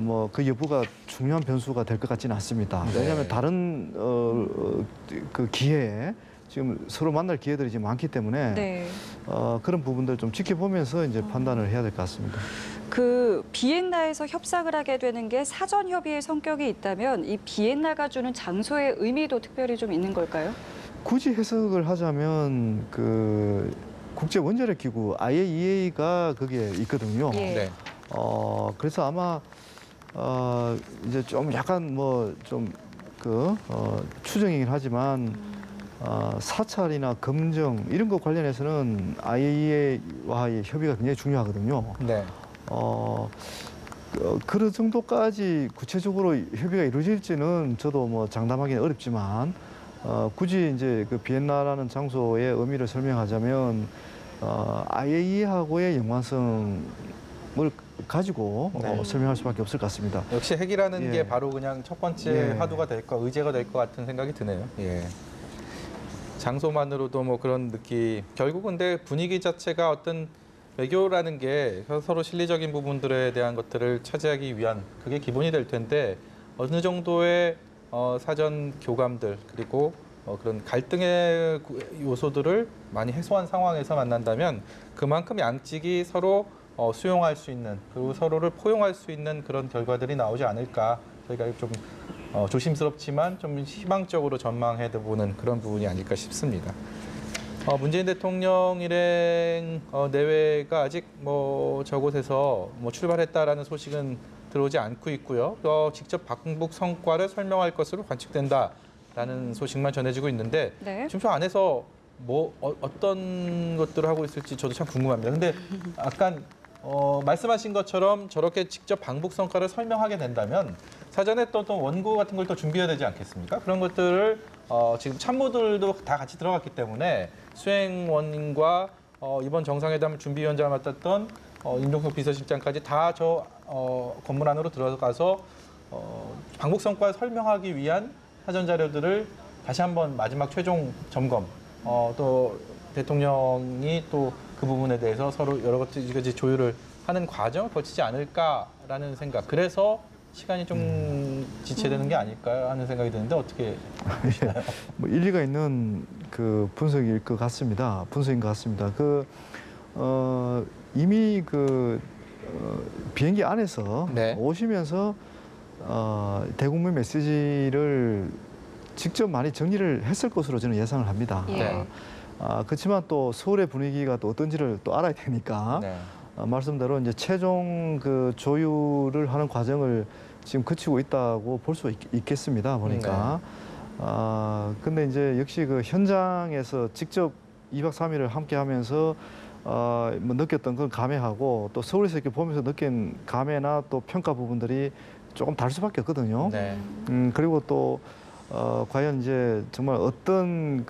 뭐 그 여부가 중요한 변수가 될 것 같지는 않습니다. 네. 왜냐하면 다른 그 기회에 지금 서로 만날 기회들이 지금 많기 때문에 네. 그런 부분들 좀 지켜보면서 이제 판단을 해야 될 것 같습니다. 그 비엔나에서 협상을 하게 되는 게 사전 협의의 성격이 있다면 이 비엔나가 주는 장소의 의미도 특별히 좀 있는 걸까요? 굳이 해석을 하자면 그 국제 원자력 기구 IAEA가 거기에 있거든요. 예. 네. 그래서 아마 이제 좀 약간 뭐 좀 추정이긴 하지만 사찰이나 검정 이런 것 관련해서는 IAEA와의 협의가 굉장히 중요하거든요. 네. 그런 정도까지 구체적으로 협의가 이루어질지는 저도 뭐 장담하기는 어렵지만 굳이 이제 그 비엔나라는 장소의 의미를 설명하자면 IAEA하고의 연관성을 가지고 네. 설명할 수밖에 없을 것 같습니다. 역시 핵이라는 예. 게 바로 그냥 첫 번째 예. 화두가 될 거, 의제가 될 것 같은 생각이 드네요. 예. 장소만으로도 뭐 그런 느낌. 결국 근데 분위기 자체가 어떤 외교라는 게 서로 실리적인 부분들에 대한 것들을 차지하기 위한 그게 기본이 될 텐데, 어느 정도의 사전 교감들 그리고 그런 갈등의 요소들을 많이 해소한 상황에서 만난다면 그만큼 양측이 서로 수용할 수 있는, 그리고 서로를 포용할 수 있는 그런 결과들이 나오지 않을까, 저희가 좀 조심스럽지만 좀 희망적으로 전망해 보는 그런 부분이 아닐까 싶습니다. 문재인 대통령 일행 내외가 아직 뭐 저곳에서 뭐 출발했다라는 소식은 들어오지 않고 있고요. 직접 방북 성과를 설명할 것으로 관측된다라는 소식만 전해지고 있는데, 네. 지금 저 안에서 뭐 어떤 것들을 하고 있을지 저도 참 궁금합니다. 근데 약간 말씀하신 것처럼 저렇게 직접 방북 성과를 설명하게 된다면 사전에 또 원고 같은 걸 또 준비해야 되지 않겠습니까? 그런 것들을 지금 참모들도 다 같이 들어갔기 때문에 수행원과 이번 정상회담 준비위원장을 맡았던 임종석 비서실장까지 다 저 건물 안으로 들어가서 방북 성과를 설명하기 위한 사전 자료들을 다시 한번 마지막 최종 점검, 또 대통령이 또 그 부분에 대해서 서로 여러 가지 조율을 하는 과정을 거치지 않을까라는 생각. 그래서 시간이 좀 지체되는 게 아닐까 하는 생각이 드는데 어떻게? 예, 뭐 일리가 있는 그 분석일 것 같습니다. 분석인 것 같습니다. 이미 비행기 안에서 네. 오시면서 대국민 메시지를 직접 많이 정리를 했을 것으로 저는 예상을 합니다. 예. 네. 그렇지만 또 서울의 분위기가 또 어떤지를 또 알아야 되니까 네. 말씀대로 이제 최종 그 조율을 하는 과정을 지금 거치고 있다고 볼 수 있겠습니다. 보니까. 근데 이제 역시 그 현장에서 직접 2박 3일을 함께 하면서 뭐 느꼈던 건 감회하고 또 서울에서 이렇게 보면서 느낀 감회나 또 평가 부분들이 조금 다를 수밖에 없거든요. 네. 그리고 또 과연 이제 정말 어떤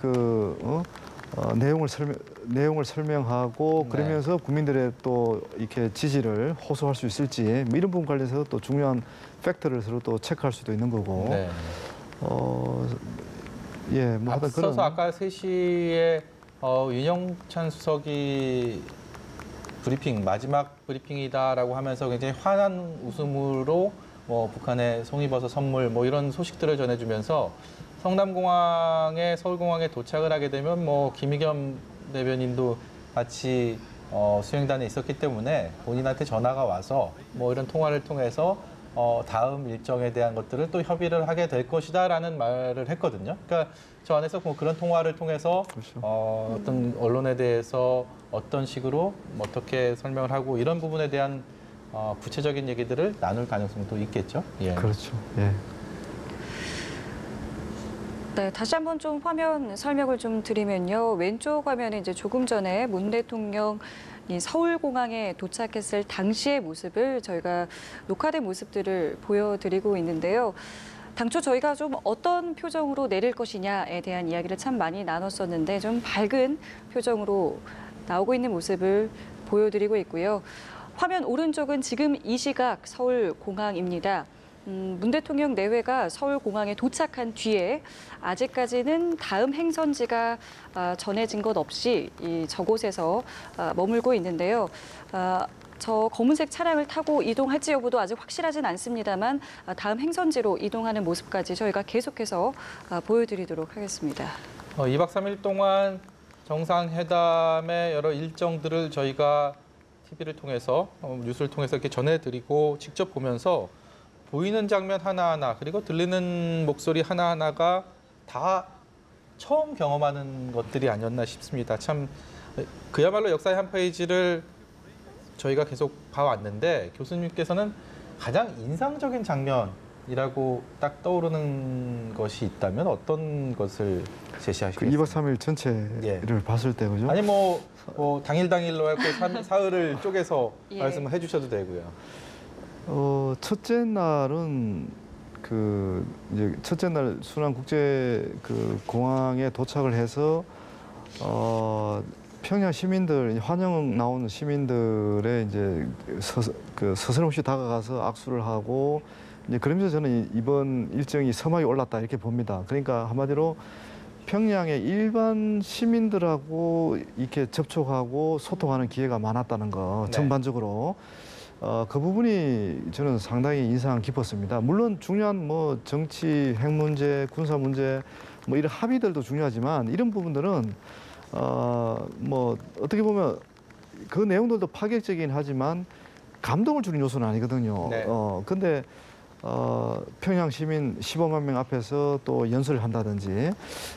내용을 설명하고 네. 그러면서 국민들의 또 이렇게 지지를 호소할 수 있을지 뭐 이런 부분 관련해서 또 중요한 팩터를 서로 또 체크할 수도 있는 거고. 네. 예, 뭐 하여튼 앞서서 아까 3시에 윤영찬 수석이 브리핑 마지막 브리핑이다라고 하면서 굉장히 환한 웃음으로 뭐 북한의 송이버섯 선물 뭐 이런 소식들을 전해주면서 성남공항에 서울공항에 도착을 하게 되면 뭐 김의겸 대변인도 같이 수행단에 있었기 때문에 본인한테 전화가 와서 뭐 이런 통화를 통해서 다음 일정에 대한 것들을 또 협의를 하게 될 것이다라는 말을 했거든요. 그러니까 저 안에서 뭐 그런 통화를 통해서 그렇죠. 어떤 언론에 대해서 어떤 식으로 어떻게 설명을 하고 이런 부분에 대한 구체적인 얘기들을 나눌 가능성도 있겠죠. 예. 그렇죠. 예. 네, 다시 한번 좀 화면 설명을 좀 드리면요. 왼쪽 화면에 이제 조금 전에 문 대통령 이 서울공항에 도착했을 당시의 모습을 저희가 녹화된 모습들을 보여드리고 있는데요. 당초 저희가 좀 어떤 표정으로 내릴 것이냐에 대한 이야기를 참 많이 나눴었는데 좀 밝은 표정으로 나오고 있는 모습을 보여드리고 있고요. 화면 오른쪽은 지금 이 시각 서울공항입니다. 문 대통령 내외가 서울공항에 도착한 뒤에 아직까지는 다음 행선지가 전해진 것 없이 저곳에서 머물고 있는데요. 저 검은색 차량을 타고 이동할지 여부도 아직 확실하진 않습니다만 다음 행선지로 이동하는 모습까지 저희가 계속해서 보여드리도록 하겠습니다. 2박 3일 동안 정상회담의 여러 일정들을 저희가 TV를 통해서 뉴스를 통해서 이렇게 전해드리고 직접 보면서 보이는 장면 하나하나 그리고 들리는 목소리 하나하나가 다 처음 경험하는 것들이 아니었나 싶습니다. 참 그야말로 역사의 한 페이지를 저희가 계속 봐왔는데 교수님께서는 가장 인상적인 장면이라고 딱 떠오르는 것이 있다면 어떤 것을 제시하시겠습니까? 2박 3일 전체를 봤을 때 그죠? 아니 뭐 당일로 하고 사흘을 쪼개서 예. 말씀을 해주셔도 되고요. 첫째 날은 이제 첫째 날 순안 국제 공항에 도착을 해서 평양 시민들 환영 나오는 시민들의 이제 서슴없이 다가가서 악수를 하고 이제 그러면서 저는 이번 일정이 서막이 올랐다 이렇게 봅니다. 그러니까 한마디로 평양의 일반 시민들하고 이렇게 접촉하고 소통하는 기회가 많았다는 거 네. 전반적으로. 그 부분이 저는 상당히 인상 깊었습니다. 물론 중요한 뭐 정치, 핵 문제, 군사 문제 뭐 이런 합의들도 중요하지만 이런 부분들은 뭐 어떻게 보면 그 내용들도 파격적이긴 하지만 감동을 주는 요소는 아니거든요. 네. 근데 평양 시민 15만 명 앞에서 또 연설을 한다든지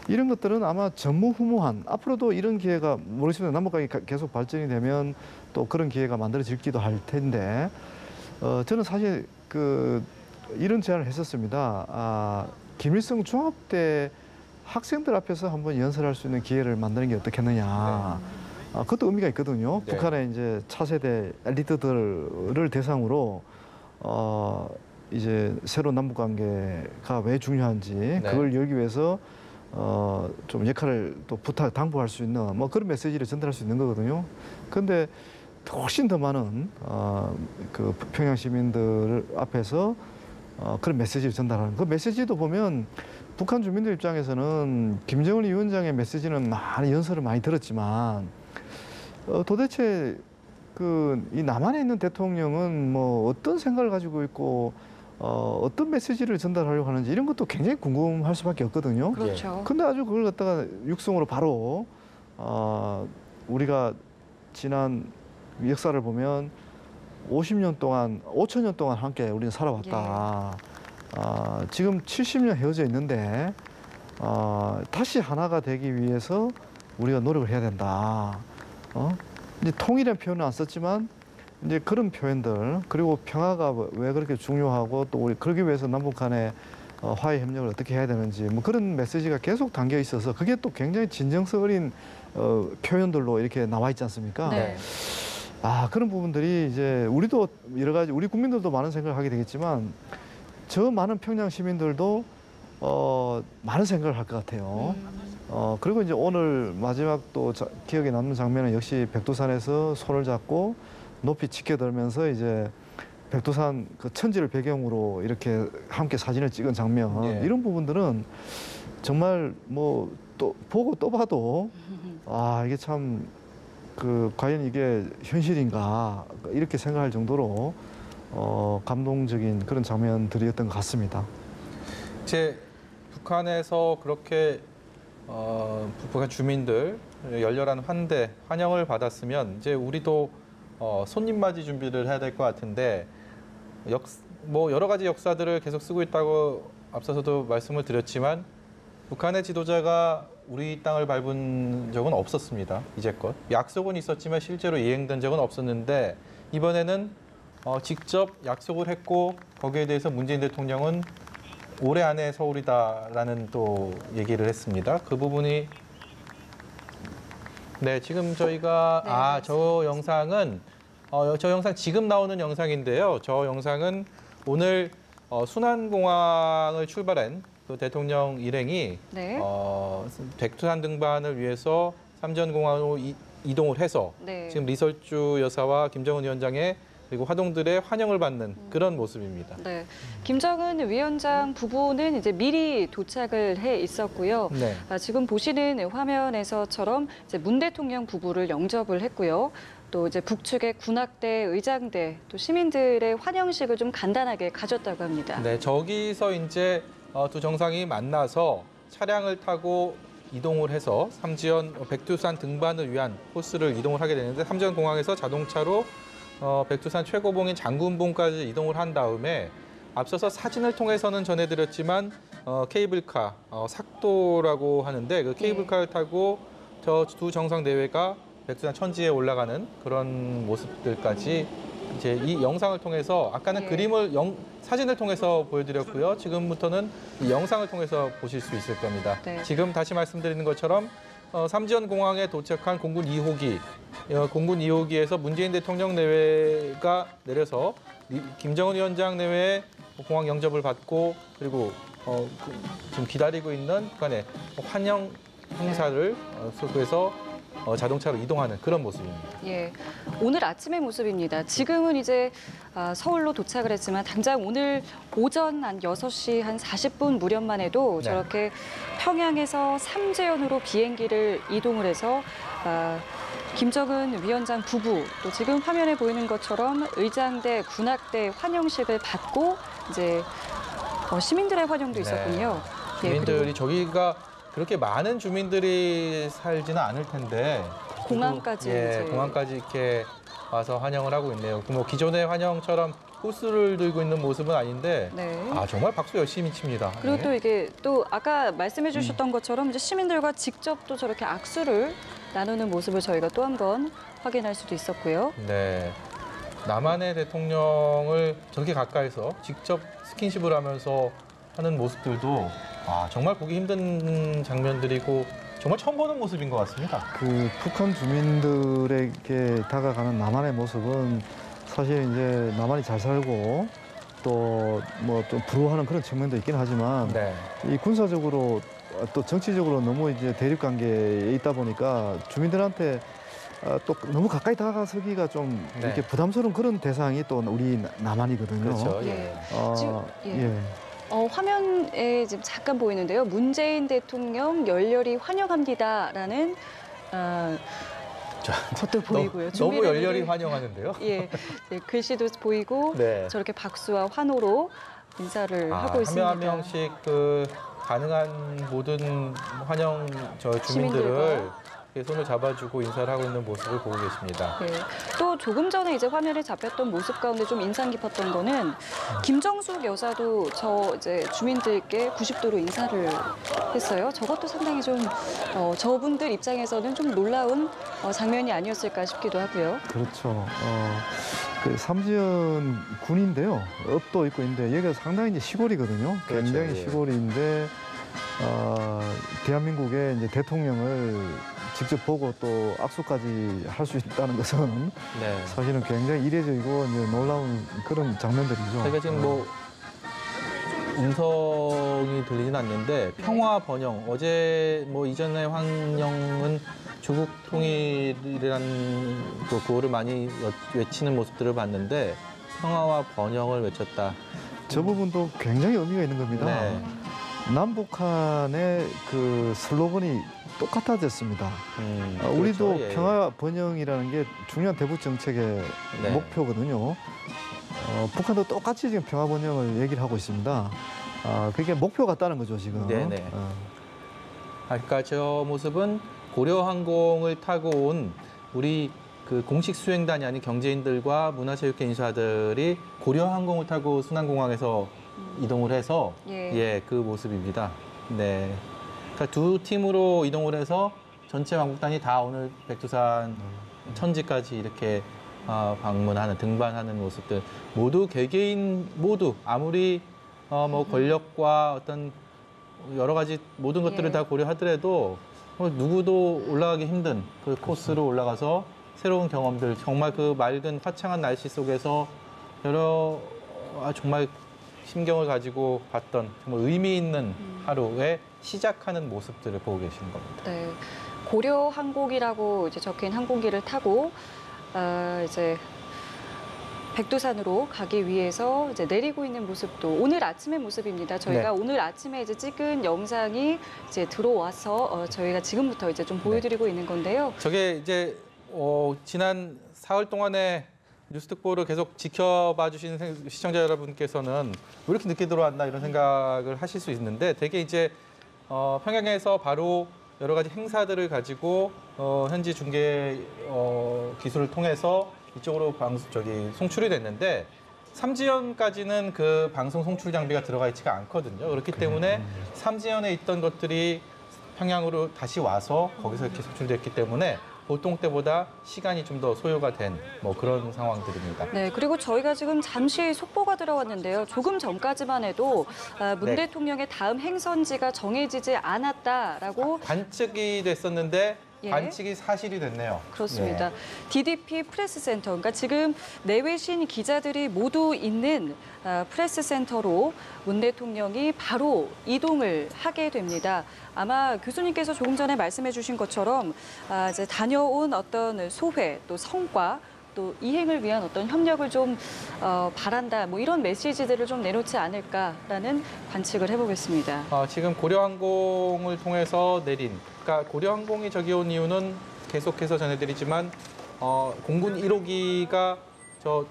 이런 것들은 아마 전무후무한 앞으로도 이런 기회가 모르겠습니다. 남북관계 계속 발전이 되면 또 그런 기회가 만들어질기도 할 텐데 저는 사실 이런 제안을 했었습니다. 김일성 중학대 학생들 앞에서 한번 연설할 수 있는 기회를 만드는 게 어떻겠느냐. 그것도 의미가 있거든요. 네. 북한의 이제 차세대 엘리트들을 대상으로 이제 새로운 남북 관계가 왜 중요한지 그걸 열기 위해서 좀 역할을 또 당부할 수 있는 뭐 그런 메시지를 전달할 수 있는 거거든요. 그런데 훨씬 더 많은 평양 시민들 앞에서 그런 메시지를 전달하는 그 메시지도 보면 북한 주민들 입장에서는 김정은 위원장의 메시지는 많이 연설을 많이 들었지만 도대체 이 남한에 있는 대통령은 뭐 어떤 생각을 가지고 있고 어떤 메시지를 전달하려고 하는지 이런 것도 굉장히 궁금할 수밖에 없거든요. 그렇죠. 근데 아주 그걸 갖다가 육성으로 바로 우리가 지난 역사를 보면 50년 동안, 5천년 동안 함께 우리는 살아왔다. 지금 70년 헤어져 있는데 다시 하나가 되기 위해서 우리가 노력을 해야 된다. 이제 통일이라는 표현은 안 썼지만 이제 그런 표현들 그리고 평화가 왜 그렇게 중요하고 또 우리 그러기 위해서 남북 간에 화해 협력을 어떻게 해야 되는지 뭐 그런 메시지가 계속 담겨 있어서 그게 또 굉장히 진정성 어린 표현들로 이렇게 나와 있지 않습니까? 네. 그런 부분들이 이제 우리도 여러 가지 우리 국민들도 많은 생각을 하게 되겠지만 저 많은 평양 시민들도 많은 생각을 할 것 같아요. 그리고 이제 오늘 마지막 또 기억에 남는 장면은 역시 백두산에서 손을 잡고 높이 치켜들면서 이제 백두산 그 천지를 배경으로 이렇게 함께 사진을 찍은 장면 예. 이런 부분들은 정말 뭐 또 보고 또 봐도 이게 참 그 과연 이게 현실인가 이렇게 생각할 정도로 감동적인 그런 장면들이었던 것 같습니다. 이제 북한에서 그렇게 북한 주민들 열렬한 환영을 받았으면 이제 우리도 손님 맞이 준비를 해야 될 것 같은데 뭐 여러 가지 역사들을 계속 쓰고 있다고 앞서서도 말씀을 드렸지만 북한의 지도자가 우리 땅을 밟은 적은 없었습니다. 이제껏 약속은 있었지만 실제로 이행된 적은 없었는데 이번에는 직접 약속을 했고 거기에 대해서 문재인 대통령은 올해 안에 서울이다라는 또 얘기를 했습니다. 그 부분이 네 지금 저희가 저 영상은 저 영상 지금 나오는 영상인데요. 저 영상은 오늘 순안공항을 출발한 그 대통령 일행이 네. 백두산 등반을 위해서 삼지연공항으로 이동을 해서 네. 지금 리설주 여사와 김정은 위원장의 그리고 화동들의 환영을 받는 그런 모습입니다. 네. 김정은 위원장 부부는 이제 미리 도착을 해 있었고요. 네. 지금 보시는 화면에서처럼 이제 문 대통령 부부를 영접을 했고요. 또 이제 북측의 군악대, 의장대, 또 시민들의 환영식을 좀 간단하게 가졌다고 합니다. 네, 저기서 이제 두 정상이 만나서 차량을 타고 이동을 해서 백두산 등반을 위한 코스를 이동을 하게 되는데 삼지연공항에서 자동차로 백두산 최고봉인 장군봉까지 이동을 한 다음에 앞서서 사진을 통해서는 전해드렸지만 케이블카, 삭도라고 하는데 그 케이블카를 타고 저 두 정상 내외가 백두산 천지에 올라가는 그런 모습들까지 이제 이 영상을 통해서 아까는 사진을 통해서 보여드렸고요. 지금부터는 이 영상을 통해서 보실 수 있을 겁니다. 네. 지금 다시 말씀드리는 것처럼 삼지연공항에 도착한 공군 2호기, 공군 2호기에서 문재인 대통령 내외가 내려서 김정은 위원장 내외의 공항 영접을 받고 그리고 지금 기다리고 있는 북한의 환영 행사를 속에서 자동차로 이동하는 그런 모습입니다. 예, 오늘 아침의 모습입니다. 지금은 이제 서울로 도착을 했지만 당장 오늘 오전 한 6시 한 40분 무렵만 해도 저렇게 평양에서 삼지연으로 비행기를 이동을 해서 김정은 위원장 부부 또 지금 화면에 보이는 것처럼 의장대, 군악대 환영식을 받고 이제 시민들의 환영도 있었군요. 주민들이 저기가 그렇게 많은 주민들이 살지는 않을 텐데 공항까지 이제. 공항까지 이렇게 와서 환영을 하고 있네요. 뭐 기존의 환영처럼 호스를 들고 있는 모습은 아닌데 정말 박수 열심히 칩니다. 그리고 또 이게 또 아까 말씀해 주셨던 것처럼 이제 시민들과 직접 또 저렇게 악수를 나누는 모습을 저희가 또 한 번 확인할 수도 있었고요. 네. 남한의 대통령을 저렇게 가까이서 직접 스킨십을 하면서 하는 모습들도 정말 보기 힘든 장면들이고 정말 처음 보는 모습인 것 같습니다. 그 북한 주민들에게 다가가는 남한의 모습은 사실 이제 남한이 잘 살고 또 뭐 좀 부러워하는 그런 측면도 있긴 하지만 이 군사적으로 또 정치적으로 너무 이제 대립 관계에 있다 보니까 주민들한테 또 너무 가까이 다가서기가 좀 이렇게 부담스러운 그런 대상이 또 우리 남한이거든요. 그렇죠. 화면에 지금 잠깐 보이는데요. 문재인 대통령 열렬히 환영합니다라는 것도 보이고요. 너무 열렬히 환영하는데요. 네, 글씨도 보이고 저렇게 박수와 환호로 인사를 하고 있습니다. 한 명씩 가능한 모든 환영 주민들을 손을 잡아주고 인사를 하고 있는 모습을 보고 계십니다. 네. 또 조금 전에 이제 화면에 잡혔던 모습 가운데 좀 인상 깊었던 거는 김정숙 여사도 저 이제 주민들께 90도로 인사를 했어요. 저것도 상당히 좀 저분들 입장에서는 좀 놀라운 장면이 아니었을까 싶기도 하고요. 그렇죠. 그 삼지연 군인데요. 읍도 있고 있는데 여기가 상당히 이제 시골이거든요. 그렇죠, 굉장히 예. 시골인데 대한민국의 이제 대통령을 직접 보고 또 악수까지 할 수 있다는 것은 네. 사실은 굉장히 이례적이고 이제 놀라운 그런 장면들이죠. 저희가 지금 뭐 음성이 들리진 않는데 평화 번영 어제 뭐 이전의 환영은 조국 통일이라는 그 구호를 많이 외치는 모습들을 봤는데 평화와 번영을 외쳤다. 저 부분도 굉장히 의미가 있는 겁니다. 네. 남북한의 그 슬로건이 똑같아졌습니다. 우리도 그렇죠. 예. 평화 번영이라는 게 중요한 대북 정책의 네. 목표거든요. 북한도 똑같이 지금 평화 번영을 얘기를 하고 있습니다. 그게 목표 같다는 거죠 지금. 네네. 아까 저 모습은 고려항공을 타고 온 우리 그 공식 수행단이 아닌 경제인들과 문화체육회 인사들이 고려항공을 타고 순안공항에서 이동을 해서 예. 그 모습입니다. 네. 그러니까 두 팀으로 이동을 해서 전체 왕복단이 다 오늘 백두산 천지까지 이렇게 방문하는 등반하는 모습들 모두 개개인 모두 아무리 뭐 권력과 어떤 여러 가지 모든 것들을 예. 다 고려하더라도 누구도 올라가기 힘든 그 코스로 올라가서 새로운 경험들 정말 그 맑은 화창한 날씨 속에서 여러 정말 심경을 가지고 봤던 정말 의미 있는 하루에 시작하는 모습들을 보고 계시는 겁니다. 네. 고려 항공이라고 이제 적힌 항공기를 타고 이제 백두산으로 가기 위해서 이제 내리고 있는 모습도 오늘 아침의 모습입니다. 저희가 네. 오늘 아침에 이제 찍은 영상이 이제 들어와서 저희가 지금부터 이제 좀 보여드리고 있는 건데요. 저게 이제 지난 사흘 동안에 뉴스특보를 계속 지켜봐 주신 시청자 여러분께서는 왜 이렇게 늦게 들어왔나 이런 생각을 하실 수 있는데 되게 이제 평양에서 바로 여러 가지 행사들을 가지고 현지 중계 기술을 통해서 이쪽으로 송출이 됐는데 삼지연까지는 그 방송 송출 장비가 들어가 있지가 않거든요. 그렇기 때문에 삼지연에 있던 것들이 평양으로 다시 와서 거기서 이렇게 송출됐기 때문에 보통 때보다 시간이 좀 더 소요가 된 뭐 그런 상황들입니다. 네, 그리고 저희가 지금 잠시 속보가 들어왔는데요. 조금 전까지만 해도 문 네. 대통령의 다음 행선지가 정해지지 않았다라고 관측이 됐었는데 예. 관측이 사실이 됐네요. 그렇습니다. 예. DDP 프레스센터, 그러니까 지금 내외신 기자들이 모두 있는 프레스센터로 문 대통령이 바로 이동을 하게 됩니다. 아마 교수님께서 조금 전에 말씀해 주신 것처럼 이제 다녀온 어떤 소회, 또 성과, 또 이행을 위한 어떤 협력을 좀 바란다, 뭐 이런 메시지들을 좀 내놓지 않을까라는 관측을 해보겠습니다. 지금 고려항공을 통해서 내린, 그러니까 고려항공이 저기 온 이유는 계속해서 전해드리지만 공군 1호기가 저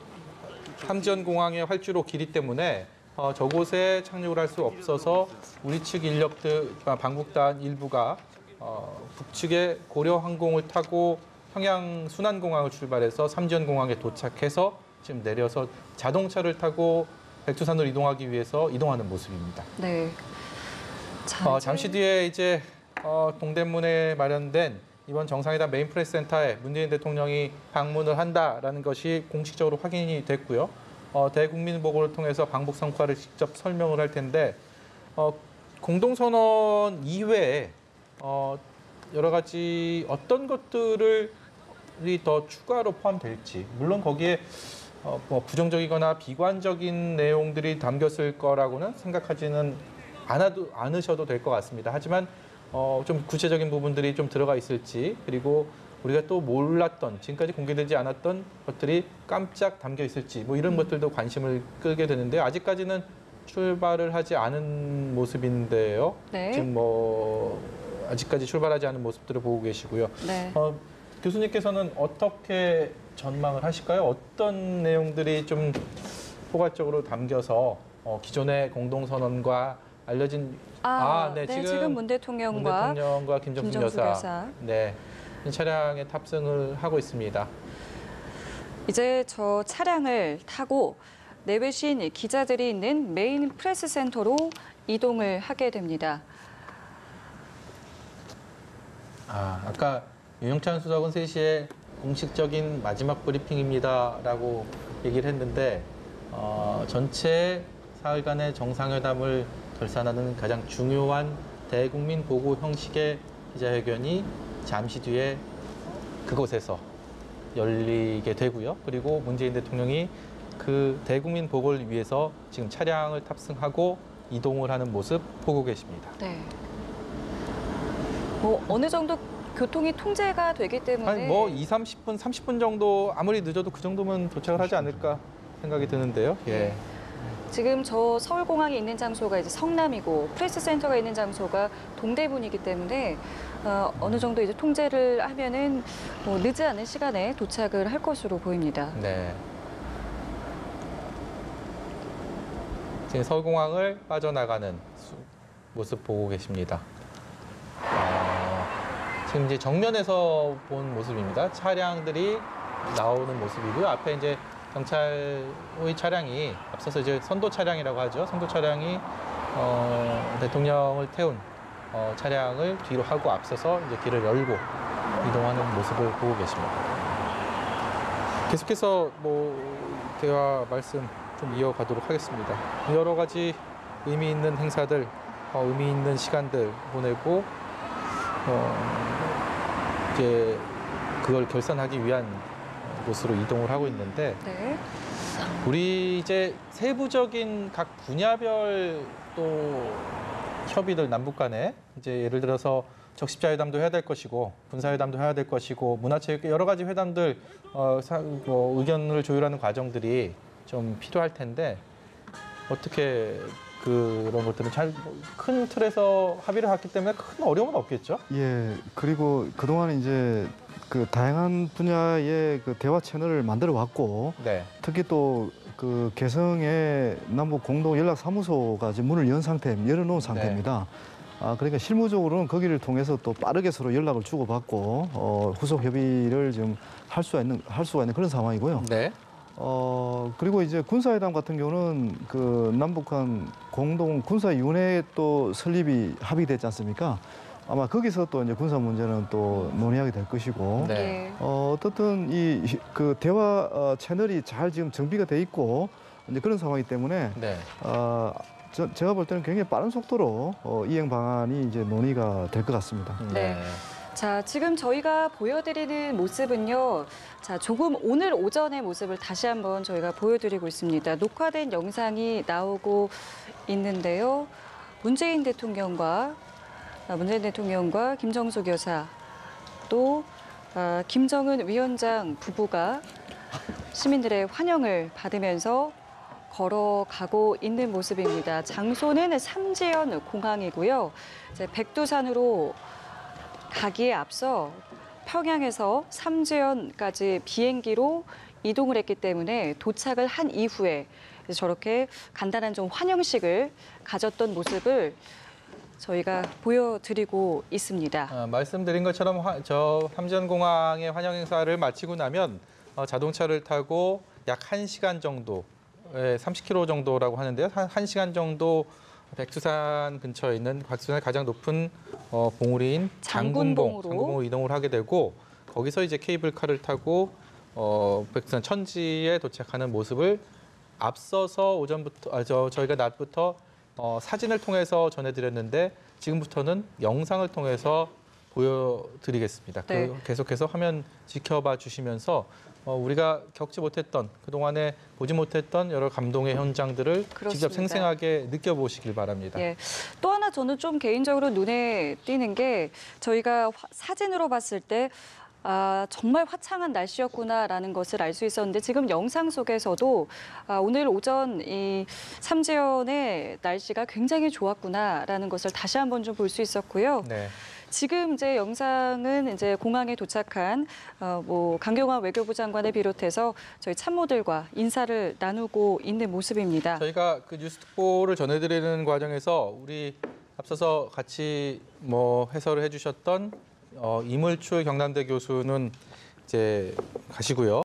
삼지연공항의 활주로 길이 때문에 저곳에 착륙을 할 수 없어서 우리 측 인력들, 방북단 일부가 북측의 고려항공을 타고 평양 순안공항을 출발해서 삼지연공항에 도착해서 지금 내려서 자동차를 타고 백두산으로 이동하기 위해서 이동하는 모습입니다. 네. 잠시 뒤에 이제 동대문에 마련된 이번 정상회담 메인 프레스 센터에 문재인 대통령이 방문을 한다라는 것이 공식적으로 확인이 됐고요. 대국민보고를 통해서 방북 성과를 직접 설명을 할 텐데 공동선언 이외에 여러 가지 어떤 것들이 더 추가로 포함될지 물론 거기에 뭐 부정적이거나 비관적인 내용들이 담겼을 거라고는 생각하지는 않으셔도 될 것 같습니다. 하지만 좀 구체적인 부분들이 좀 들어가 있을지 그리고 우리가 또 몰랐던 지금까지 공개되지 않았던 것들이 깜짝 담겨 있을지 뭐 이런 것들도 관심을 끌게 되는데 아직까지는 출발을 하지 않은 모습인데요. 네. 지금 뭐 아직까지 출발하지 않은 모습들을 보고 계시고요. 네. 교수님께서는 어떻게 전망을 하실까요? 어떤 내용들이 좀 포괄적으로 담겨서 기존의 공동선언과 알려진 네, 지금 문 대통령과 김정숙 김정숙 여사. 여사. 네. 차량에 탑승을 하고 있습니다. 이제 저 차량을 타고 내외신 기자들이 있는 메인 프레스 센터로 이동을 하게 됩니다. 아까 윤영찬 수석은 3시에 공식적인 마지막 브리핑입니다라고 얘기를 했는데 전체 사흘간의 정상회담을 결산하는 가장 중요한 대국민 보고 형식의 기자회견이 잠시 뒤에 그곳에서 열리게 되고요. 그리고 문재인 대통령이 그 대국민 보고를 위해서 지금 차량을 탑승하고 이동을 하는 모습 보고 계십니다. 네. 뭐 어느 정도 교통이 통제가 되기 때문에 한 뭐 30분, 30분 정도 아무리 늦어도 그 정도면 도착을 하지 않을까 생각이 드는데요. 예. 지금 저 서울공항이 있는 장소가 이제 성남이고 프레스 센터가 있는 장소가 동대문이기 때문에 어느 정도 이제 통제를 하면은 뭐 늦지 않은 시간에 도착을 할 것으로 보입니다. 네. 지금 서울공항을 빠져나가는 모습 보고 계십니다. 지금 이제 정면에서 본 모습입니다. 차량들이 나오는 모습이고요. 앞에 이제 경찰의 차량이 앞서서 이제 선도 차량이라고 하죠. 선도 차량이 대통령을 태운 차량을 뒤로 하고 앞서서 이제 길을 열고 이동하는 모습을 보고 계십니다. 계속해서 대화 말씀 좀 이어가도록 하겠습니다. 여러 가지 의미 있는 행사들, 의미 있는 시간들 보내고 이제 그걸 결산하기 위한 곳으로 이동을 하고 있는데 네. 우리 이제 세부적인 각 분야별 또 협의들 남북 간에 이제 예를 들어서 적십자회담도 해야 될 것이고 군사회담도 해야 될 것이고 문화체육 여러 가지 회담들 의견을 조율하는 과정들이 좀 필요할 텐데 어떻게 그런 것들은 잘 큰 틀에서 합의를 했기 때문에 큰 어려움은 없겠죠? 예, 그리고 그동안 이제 그 다양한 분야의 그 대화 채널을 만들어 왔고 네. 특히 또 그 개성의 남북 공동 연락 사무소가 지금 문을 열어놓은 상태입니다. 그러니까 실무적으로는 거기를 통해서 또 빠르게 서로 연락을 주고받고 후속 협의를 지금 할 수가 있는 그런 상황이고요. 네. 그리고 이제 군사회담 같은 경우는 그 남북한 공동 군사위원회 또 설립이 합의됐지 않습니까? 아마 거기서 또 이제 군사 문제는 또 논의하게 될 것이고. 네. 어떻든 이 그 대화 채널이 잘 지금 정비가 돼 있고 이제 그런 상황이기 때문에 네. 제가 볼 때는 굉장히 빠른 속도로 이행 방안이 이제 논의가 될 것 같습니다. 네. 자, 지금 저희가 보여드리는 모습은요. 자, 조금 오늘 오전의 모습을 다시 한번 저희가 보여드리고 있습니다. 녹화된 영상이 나오고 있는데요. 문재인 대통령과 김정숙 여사 또 김정은 위원장 부부가 시민들의 환영을 받으면서 걸어가고 있는 모습입니다. 장소는 삼지연 공항이고요. 이제 백두산으로 가기에 앞서 평양에서 삼지연까지 비행기로 이동을 했기 때문에 도착을 한 이후에 저렇게 간단한 좀 환영식을 가졌던 모습을 저희가 보여드리고 있습니다. 말씀드린 것처럼 저 삼지연공항의 환영 행사를 마치고 나면 자동차를 타고 약 1시간 정도, 30km 정도라고 하는데요. 한 1시간 정도 백두산 근처에 있는 백두산의 가장 높은 봉우리인 장군봉으로 이동을 하게 되고 거기서 이제 케이블카를 타고 백두산 천지에 도착하는 모습을 앞서서 오전부터 저희가 낮부터 사진을 통해서 전해드렸는데 지금부터는 영상을 통해서 보여드리겠습니다. 네. 계속해서 화면 지켜봐 주시면서 우리가 겪지 못했던 그동안에 보지 못했던 여러 감동의 현장들을 그렇습니다. 직접 생생하게 느껴보시길 바랍니다. 예. 또 하나 저는 좀 개인적으로 눈에 띄는 게 저희가 사진으로 봤을 때 정말 화창한 날씨였구나라는 것을 알 수 있었는데 지금 영상 속에서도 오늘 오전 이 삼지연의 날씨가 굉장히 좋았구나라는 것을 다시 한번 좀 볼 수 있었고요. 네. 지금 이제 영상은 이제 공항에 도착한 강경화 외교부 장관을 비롯해서 저희 참모들과 인사를 나누고 있는 모습입니다. 저희가 그 뉴스 특보를 전해드리는 과정에서 우리 앞서서 같이 해설을 해주셨던 이물출 경남대 교수는 이제 가시고요.